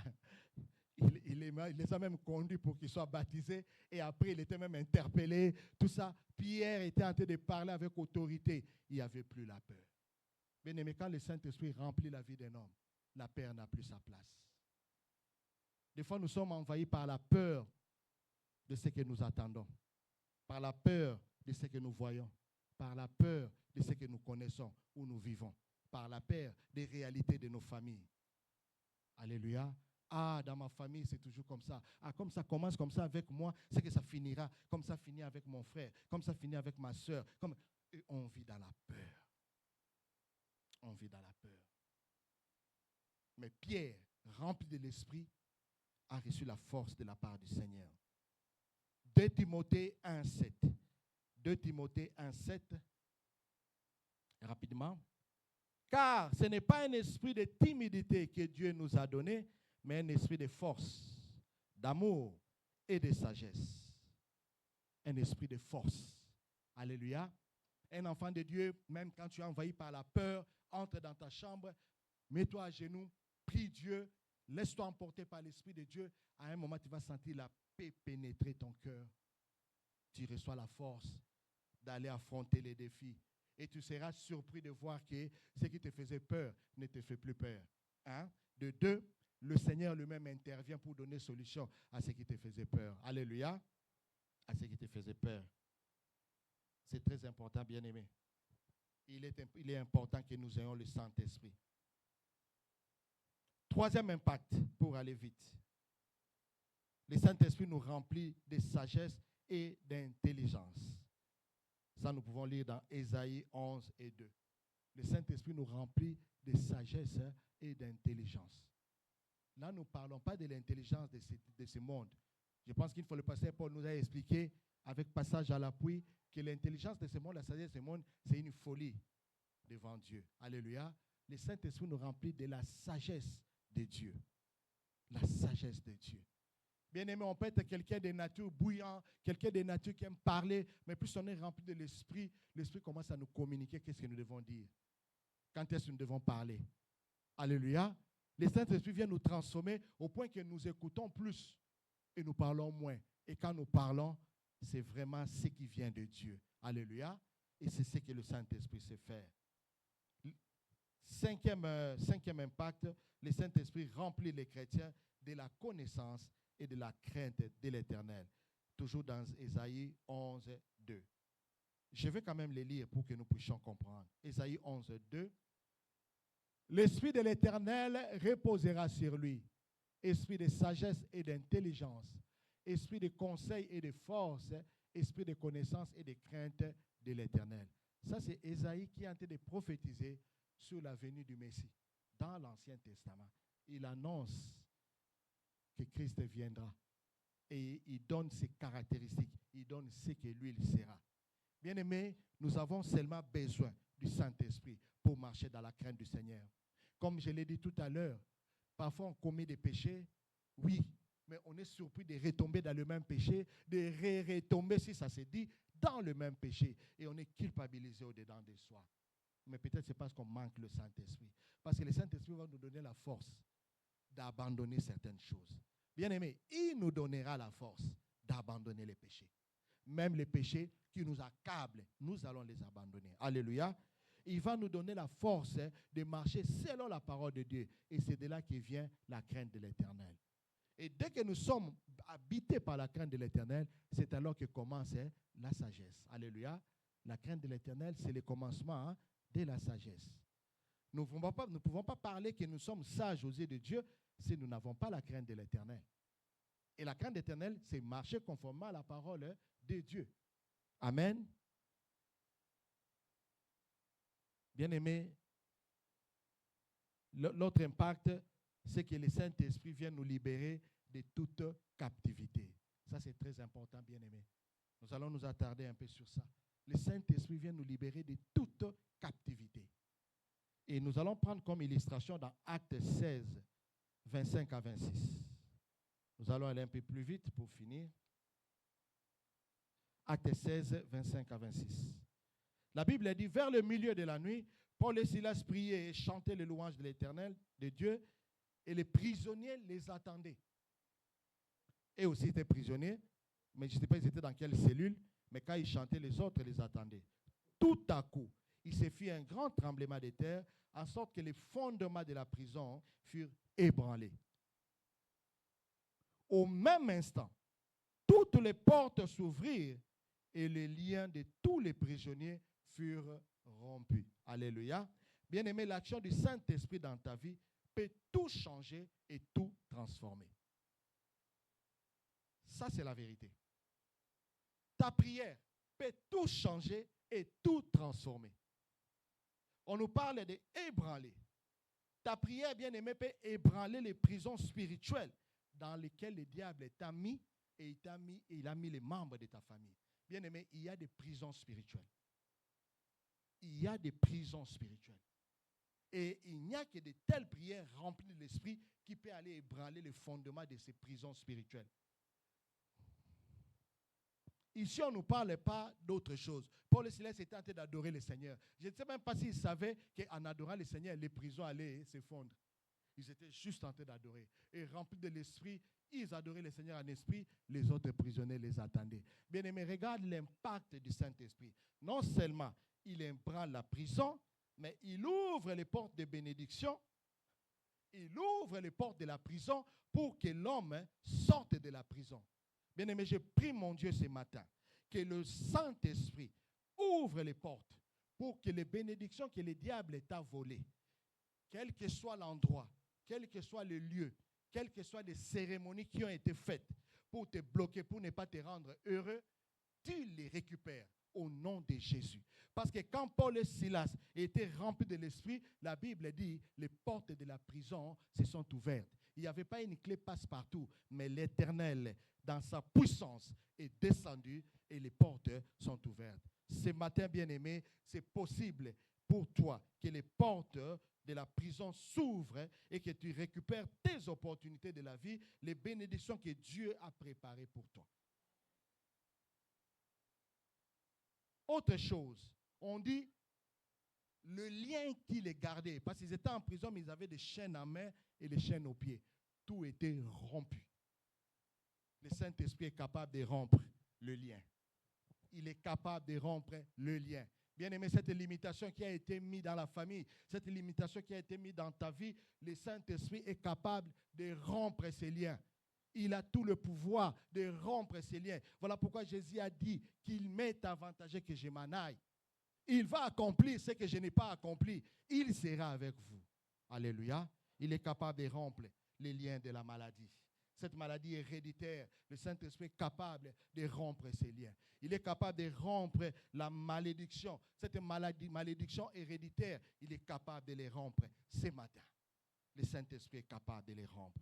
il les a même conduits pour qu'ils soient baptisés. Et après, il était même interpellé. Tout ça, Pierre était en train de parler avec autorité. Il n'y avait plus la peur. Bien aimé, quand le Saint-Esprit remplit la vie d'un homme, la peur n'a plus sa place. Des fois, nous sommes envahis par la peur de ce que nous attendons, par la peur de ce que nous voyons, par la peur de ce que nous connaissons, où nous vivons, par la peur des réalités de nos familles. Alléluia. Ah, dans ma famille, c'est toujours comme ça. Ah, comme ça commence comme ça avec moi, c'est que ça finira. Comme ça finit avec mon frère, comme ça finit avec ma soeur. Et on vit dans la peur. On vit dans la peur. Mais Pierre, rempli de l'Esprit, a reçu la force de la part du Seigneur. 2 Timothée 1,7. 2 Timothée 1,7. Rapidement. Car ce n'est pas un esprit de timidité que Dieu nous a donné, mais un esprit de force, d'amour et de sagesse. Un esprit de force. Alléluia. Un enfant de Dieu, même quand tu es envahi par la peur, entre dans ta chambre, mets-toi à genoux, prie Dieu, laisse-toi emporter par l'Esprit de Dieu. À un moment, tu vas sentir la paix pénétrer ton cœur. Tu reçois la force d'aller affronter les défis. Et tu seras surpris de voir que ce qui te faisait peur ne te fait plus peur. De 2, le Seigneur lui-même intervient pour donner solution à ce qui te faisait peur. Alléluia. À ce qui te faisait peur. C'est très important, bien-aimé. Il est important que nous ayons le Saint-Esprit. 3e impact, pour aller vite. Le Saint-Esprit nous remplit de sagesse et d'intelligence. Ça, nous pouvons lire dans Ésaïe 11 et 2. Le Saint-Esprit nous remplit de sagesse et d'intelligence. Là, nous ne parlons pas de l'intelligence de ce monde. Je pense qu'il faut le pasteur Paul nous a expliqué, avec passage à l'appui, que l'intelligence de ce monde, la sagesse de ce monde, c'est une folie devant Dieu. Alléluia. Le Saint-Esprit nous remplit de la sagesse de Dieu. La sagesse de Dieu. Bien-aimé, on peut être quelqu'un de nature bouillant, quelqu'un de nature qui aime parler, mais plus on est rempli de l'Esprit, l'Esprit commence à nous communiquer qu'est-ce que nous devons dire. Quand est-ce que nous devons parler. Alléluia. Le Saint-Esprit vient nous transformer au point que nous écoutons plus et nous parlons moins. Et quand nous parlons, c'est vraiment ce qui vient de Dieu. Alléluia. Et c'est ce que le Saint-Esprit sait faire. 5e impact, le Saint-Esprit remplit les chrétiens de la connaissance et de la crainte de l'Éternel. Toujours dans Ésaïe 11, 2. Je vais quand même les lire pour que nous puissions comprendre. Ésaïe 11, 2. L'Esprit de l'Éternel reposera sur lui. Esprit de sagesse et d'intelligence. Esprit de conseil et de force. Esprit de connaissance et de crainte de l'Éternel. Ça, c'est Ésaïe qui est en train de prophétiser sur la venue du Messie. Dans l'Ancien Testament, il annonce que Christ viendra. Et il donne ses caractéristiques. Il donne ce que lui, il sera. Bien-aimés, nous avons seulement besoin du Saint-Esprit pour marcher dans la crainte du Seigneur. Comme je l'ai dit tout à l'heure, parfois on commet des péchés, oui, mais on est surpris de retomber dans le même péché, de retomber, si ça se dit, dans le même péché et on est culpabilisé au-dedans de soi. Mais peut-être c'est parce qu'on manque le Saint-Esprit. Parce que le Saint-Esprit va nous donner la force d'abandonner certaines choses. Bien-aimé, il nous donnera la force d'abandonner les péchés. Même les péchés qui nous accablent, nous allons les abandonner. Alléluia. Il va nous donner la force de marcher selon la parole de Dieu. Et c'est de là que vient la crainte de l'Éternel. Et dès que nous sommes habités par la crainte de l'Éternel, c'est alors que commence la sagesse. Alléluia. La crainte de l'Éternel, c'est le commencement de la sagesse. Nous ne pouvons pas parler que nous sommes sages aux yeux de Dieu si nous n'avons pas la crainte de l'Éternel. Et la crainte de l'Éternel, c'est marcher conformément à la parole de Dieu. Amen. Bien-aimés, l'autre impact, c'est que le Saint-Esprit vient nous libérer de toute captivité. Ça, c'est très important, bien-aimés. Nous allons nous attarder un peu sur ça. Le Saint-Esprit vient nous libérer de toute captivité. Et nous allons prendre comme illustration dans Actes 16, 25 à 26. Nous allons aller un peu plus vite pour finir. Actes 16, 25 à 26. La Bible a dit, vers le milieu de la nuit, Paul et Silas priaient et chantaient les louanges de l'Éternel, de Dieu, et les prisonniers les attendaient. Eux aussi étaient prisonniers, mais je ne sais pas ils étaient dans quelle cellule, mais quand ils chantaient, les autres les attendaient. Tout à coup, il se fit un grand tremblement de terre, en sorte que les fondements de la prison furent ébranlés. Au même instant, toutes les portes s'ouvrirent et les liens de tous les prisonniers furent rompus. Alléluia. Bien-aimé, l'action du Saint-Esprit dans ta vie peut tout changer et tout transformer. Ça, c'est la vérité. Ta prière peut tout changer et tout transformer. On nous parle d'ébranler. Ta prière, bien-aimé, peut ébranler les prisons spirituelles dans lesquelles le diable t'a mis et il a mis les membres de ta famille. Bien-aimé, il y a des prisons spirituelles. Il y a des prisons spirituelles. Et il n'y a que de telles prières remplies de l'esprit qui peuvent aller ébranler les fondements de ces prisons spirituelles. Ici, on ne nous parle pas d'autre chose. Paul et Silas étaient en train d'adorer le Seigneur. Je ne sais même pas s'ils savaient qu'en adorant le Seigneur, les prisons allaient s'effondrer. Ils étaient juste en train d'adorer. Et remplis de l'esprit, ils adoraient le Seigneur en esprit, les autres prisonniers les attendaient. Bien-aimés, regarde l'impact du Saint-Esprit. Non seulement il ébranle la prison, mais il ouvre les portes de bénédiction. Il ouvre les portes de la prison pour que l'homme sorte de la prison. Bien-aimé, je prie mon Dieu ce matin que le Saint-Esprit ouvre les portes pour que les bénédictions que le diable t'a volées, quel que soit l'endroit, quel que soit le lieu, quelles que soient les cérémonies qui ont été faites pour te bloquer, pour ne pas te rendre heureux, tu les récupères au nom de Jésus. Parce que quand Paul et Silas étaient remplis de l'esprit, la Bible dit les portes de la prison se sont ouvertes. Il n'y avait pas une clé passe-partout, mais l'Éternel, dans sa puissance, est descendu et les portes sont ouvertes. Ce matin, bien-aimé, c'est possible pour toi que les portes de la prison s'ouvrent et que tu récupères tes opportunités de la vie, les bénédictions que Dieu a préparées pour toi. Autre chose, on dit le lien qui les gardait, parce qu'ils étaient en prison, mais ils avaient des chaînes en main et des chaînes aux pieds. Tout était rompu. Le Saint-Esprit est capable de rompre le lien. Il est capable de rompre le lien. Bien-aimé, cette limitation qui a été mise dans la famille, cette limitation qui a été mise dans ta vie, le Saint-Esprit est capable de rompre ces liens. Il a tout le pouvoir de rompre ces liens. Voilà pourquoi Jésus a dit qu'il m'est avantageux que je m'en aille. Il va accomplir ce que je n'ai pas accompli. Il sera avec vous. Alléluia. Il est capable de rompre les liens de la maladie. Cette maladie héréditaire, le Saint-Esprit est capable de rompre ces liens. Il est capable de rompre la malédiction. Cette malédiction héréditaire, il est capable de les rompre ce matin. Le Saint-Esprit est capable de les rompre.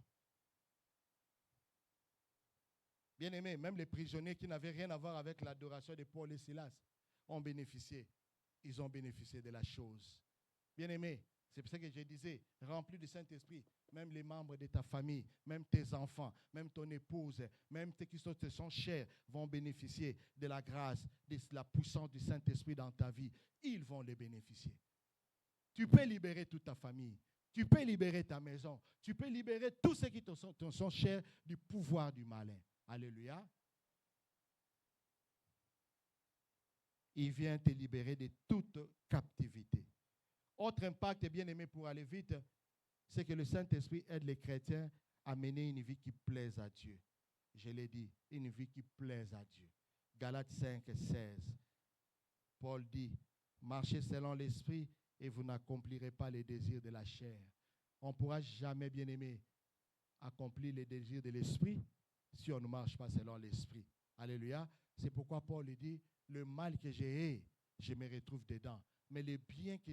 Bien-aimés, même les prisonniers qui n'avaient rien à voir avec l'adoration de Paul et Silas ont bénéficié. Ils ont bénéficié de la chose. Bien-aimés, C'est pour ça que je disais, rempli du Saint-Esprit, même les membres de ta famille, même tes enfants, même ton épouse, même ceux qui te sont chers vont bénéficier de la grâce, de la puissance du Saint-Esprit dans ta vie. Ils vont les bénéficier. Tu peux libérer toute ta famille. Tu peux libérer ta maison. Tu peux libérer tous ceux qui te sont chers du pouvoir du malin. Alléluia. Il vient te libérer de toute captivité. Autre impact, bien aimé, pour aller vite, c'est que le Saint-Esprit aide les chrétiens à mener une vie qui plaise à Dieu. Je l'ai dit, une vie qui plaise à Dieu. Galates 5, 16. Paul dit, marchez selon l'Esprit et vous n'accomplirez pas les désirs de la chair. On ne pourra jamais, bien aimé, accomplir les désirs de l'Esprit si on ne marche pas selon l'Esprit. Alléluia. C'est pourquoi Paul dit, le mal que j'ai, je me retrouve dedans. Mais le bien que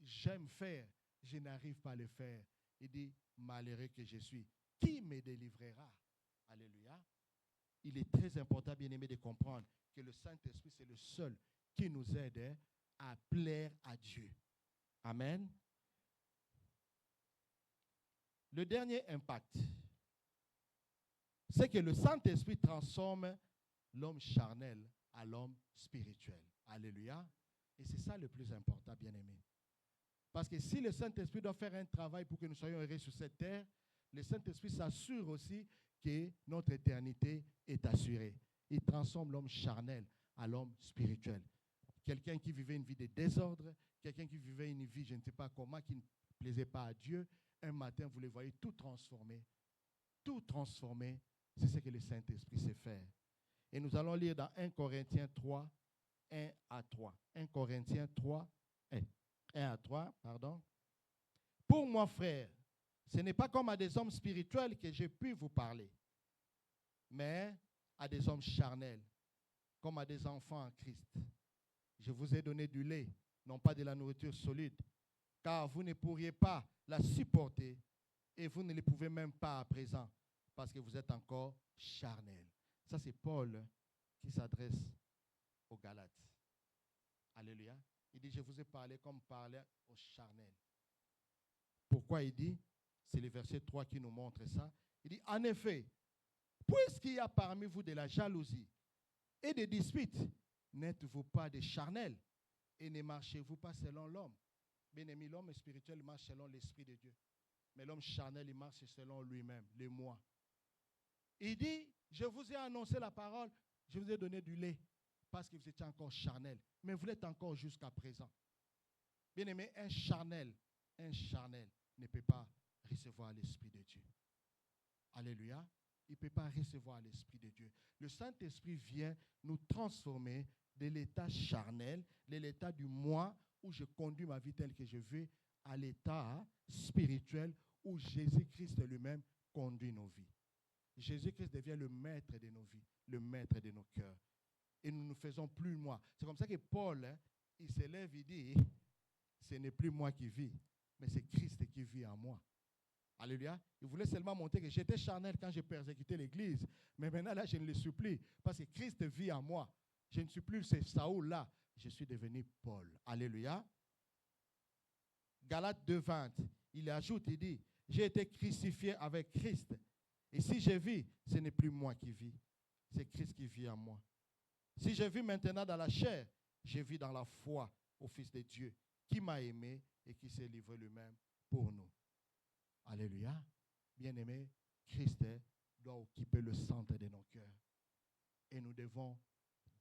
j'aime faire, je n'arrive pas à le faire. Il dit, malheureux que je suis, qui me délivrera? Alléluia. Il est très important, bien aimé, de comprendre que le Saint-Esprit, c'est le seul qui nous aide à plaire à Dieu. Amen. Le dernier impact, c'est que le Saint-Esprit transforme l'homme charnel à l'homme spirituel. Alléluia. Et c'est ça le plus important, bien aimé. Parce que si le Saint-Esprit doit faire un travail pour que nous soyons heureux sur cette terre, le Saint-Esprit s'assure aussi que notre éternité est assurée. Il transforme l'homme charnel à l'homme spirituel. Quelqu'un qui vivait une vie de désordre, quelqu'un qui vivait une vie, je ne sais pas comment, qui ne plaisait pas à Dieu, un matin, vous le voyez tout transformé. Tout transformé, c'est ce que le Saint-Esprit sait faire. Et nous allons lire dans 1 Corinthiens 3, 1 à 3. 1 Corinthiens 3, 1 à 3, pardon. Pour moi, frère, ce n'est pas comme à des hommes spirituels que j'ai pu vous parler, mais à des hommes charnels, comme à des enfants en Christ. Je vous ai donné du lait, non pas de la nourriture solide, car vous ne pourriez pas la supporter et vous ne le pouvez même pas à présent, parce que vous êtes encore charnels. Ça, c'est Paul qui s'adresse aux Galates. Alléluia. Il dit, je vous ai parlé comme parlait aux charnels. Pourquoi il dit? C'est le verset 3 qui nous montre ça. Il dit, en effet, puisqu'il y a parmi vous de la jalousie et des disputes, n'êtes-vous pas des charnels et ne marchez-vous pas selon l'homme? Bien-aimé, l'homme spirituel marche selon l'Esprit de Dieu. Mais l'homme charnel, il marche selon lui-même, le moi. Il dit, je vous ai annoncé la parole, je vous ai donné du lait parce que vous étiez encore charnel. Mais vous l'êtes encore jusqu'à présent. Bien-aimé, un charnel ne peut pas recevoir l'Esprit de Dieu. Alléluia. Il ne peut pas recevoir l'Esprit de Dieu. Le Saint-Esprit vient nous transformer de l'état charnel, de l'état du moi, où je conduis ma vie telle que je veux, à l'état spirituel où Jésus-Christ lui-même conduit nos vies. Jésus-Christ devient le maître de nos vies, le maître de nos cœurs. Et nous ne faisons plus moi. C'est comme ça que Paul, il se lève et dit, ce n'est plus moi qui vis, mais c'est Christ qui vit en moi. Alléluia. Il voulait seulement montrer que j'étais charnel quand j'ai persécuté l'Église. Mais maintenant, là, je ne le suis plus. Parce que Christ vit en moi. Je ne suis plus ce Saoul-là. Je suis devenu Paul. Alléluia. Galates 2:20, il ajoute, il dit, j'ai été crucifié avec Christ. Et si je vis, ce n'est plus moi qui vis. C'est Christ qui vit en moi. Si je vis maintenant dans la chair, je vis dans la foi au Fils de Dieu, qui m'a aimé et qui s'est livré lui-même pour nous. Alléluia. Bien-aimé, Christ doit occuper le centre de nos cœurs. Et nous devons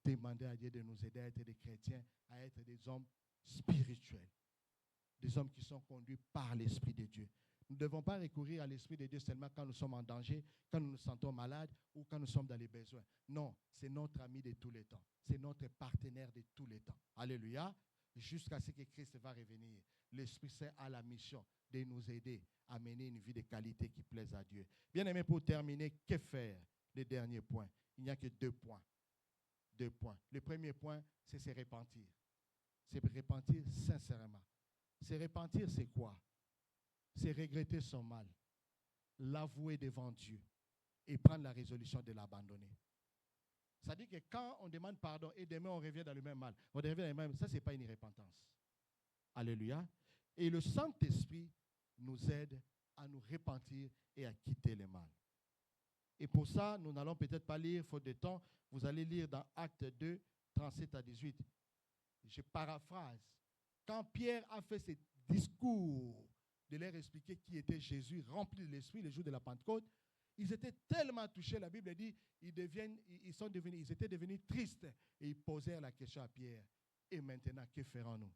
demander à Dieu de nous aider à être des chrétiens, à être des hommes spirituels. Des hommes qui sont conduits par l'Esprit de Dieu. Nous ne devons pas recourir à l'Esprit de Dieu seulement quand nous sommes en danger, quand nous nous sentons malades ou quand nous sommes dans les besoins. Non, c'est notre ami de tous les temps. C'est notre partenaire de tous les temps. Alléluia. Jusqu'à ce que Christ va revenir. L'Esprit Saint a la mission de nous aider à mener une vie de qualité qui plaise à Dieu. Bien aimé, pour terminer, que faire? Le dernier point. Il n'y a que 2 points. 2 points. Le premier point, c'est se repentir. Se repentir sincèrement. Se repentir, c'est quoi? C'est regretter son mal, l'avouer devant Dieu et prendre la résolution de l'abandonner. C'est-à-dire que quand on demande pardon et demain on revient dans le même mal, on revient dans le même, ça, ce n'est pas une repentance. Alléluia. Et le Saint-Esprit nous aide à nous repentir et à quitter le mal. Et pour ça, nous n'allons peut-être pas lire, faute de temps. Vous allez lire dans Actes 2, 37 à 18. Je paraphrase. Quand Pierre a fait ce discours de leur expliquer qui était Jésus, rempli de l'Esprit le jour de la Pentecôte, ils étaient tellement touchés, la Bible dit, ils étaient devenus tristes et ils posèrent la question à Pierre. Et maintenant, que ferons-nous?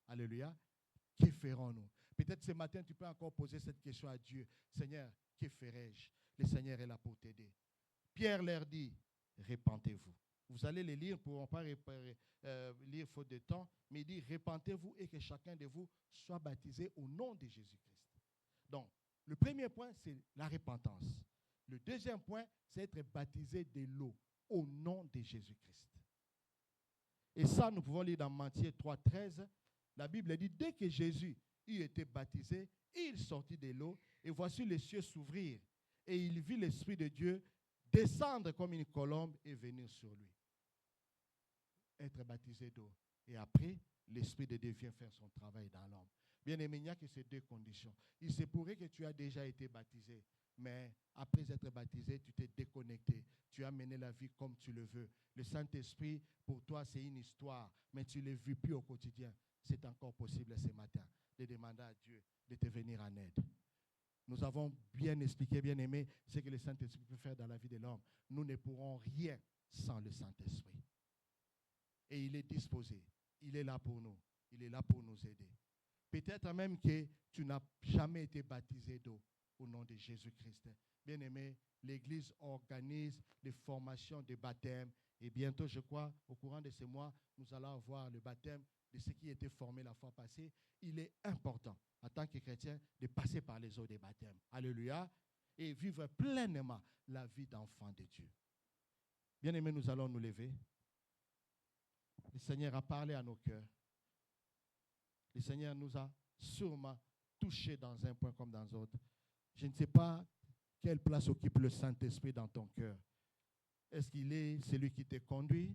Alléluia. Que ferons-nous? Peut-être ce matin, tu peux encore poser cette question à Dieu. Seigneur, que ferai-je? Le Seigneur est là pour t'aider. Pierre leur dit, repentez-vous. Vous allez les lire, pour ne pas lire faute de temps, mais il dit, repentez-vous et que chacun de vous soit baptisé au nom de Jésus-Christ. Donc, le premier point, c'est la repentance. Le deuxième point, c'est être baptisé de l'eau au nom de Jésus-Christ. Et ça, nous pouvons lire dans Matthieu 3, 13. La Bible dit, dès que Jésus eut été baptisé, il sortit de l'eau et voici les cieux s'ouvrir. Et il vit l'Esprit de Dieu descendre comme une colombe et venir sur lui. Être baptisé d'eau. Et après, l'Esprit de Dieu vient faire son travail dans l'homme. Bien aimé, il n'y a que ces deux conditions. Il se pourrait que tu as déjà été baptisé, mais après être baptisé, tu t'es déconnecté. Tu as mené la vie comme tu le veux. Le Saint-Esprit, pour toi, c'est une histoire, mais tu ne le vis plus au quotidien. C'est encore possible ce matin de demander à Dieu de te venir en aide. Nous avons bien expliqué, bien aimé, ce que le Saint-Esprit peut faire dans la vie de l'homme. Nous ne pourrons rien sans le Saint-Esprit. Et il est disposé. Il est là pour nous. Il est là pour nous aider. Peut-être même que tu n'as jamais été baptisé d'eau au nom de Jésus-Christ. Bien aimé, l'Église organise des formations de baptême. Et bientôt, je crois, au courant de ce mois, nous allons avoir le baptême de ceux qui étaient formés la fois passée. Il est important, en tant que chrétien, de passer par les eaux des baptêmes. Alléluia. Et vivre pleinement la vie d'enfant de Dieu. Bien aimé, nous allons nous lever. Le Seigneur a parlé à nos cœurs. Le Seigneur nous a sûrement touchés dans un point comme dans l'autre. Je ne sais pas quelle place occupe le Saint-Esprit dans ton cœur. Est-ce qu'il est celui qui te conduit?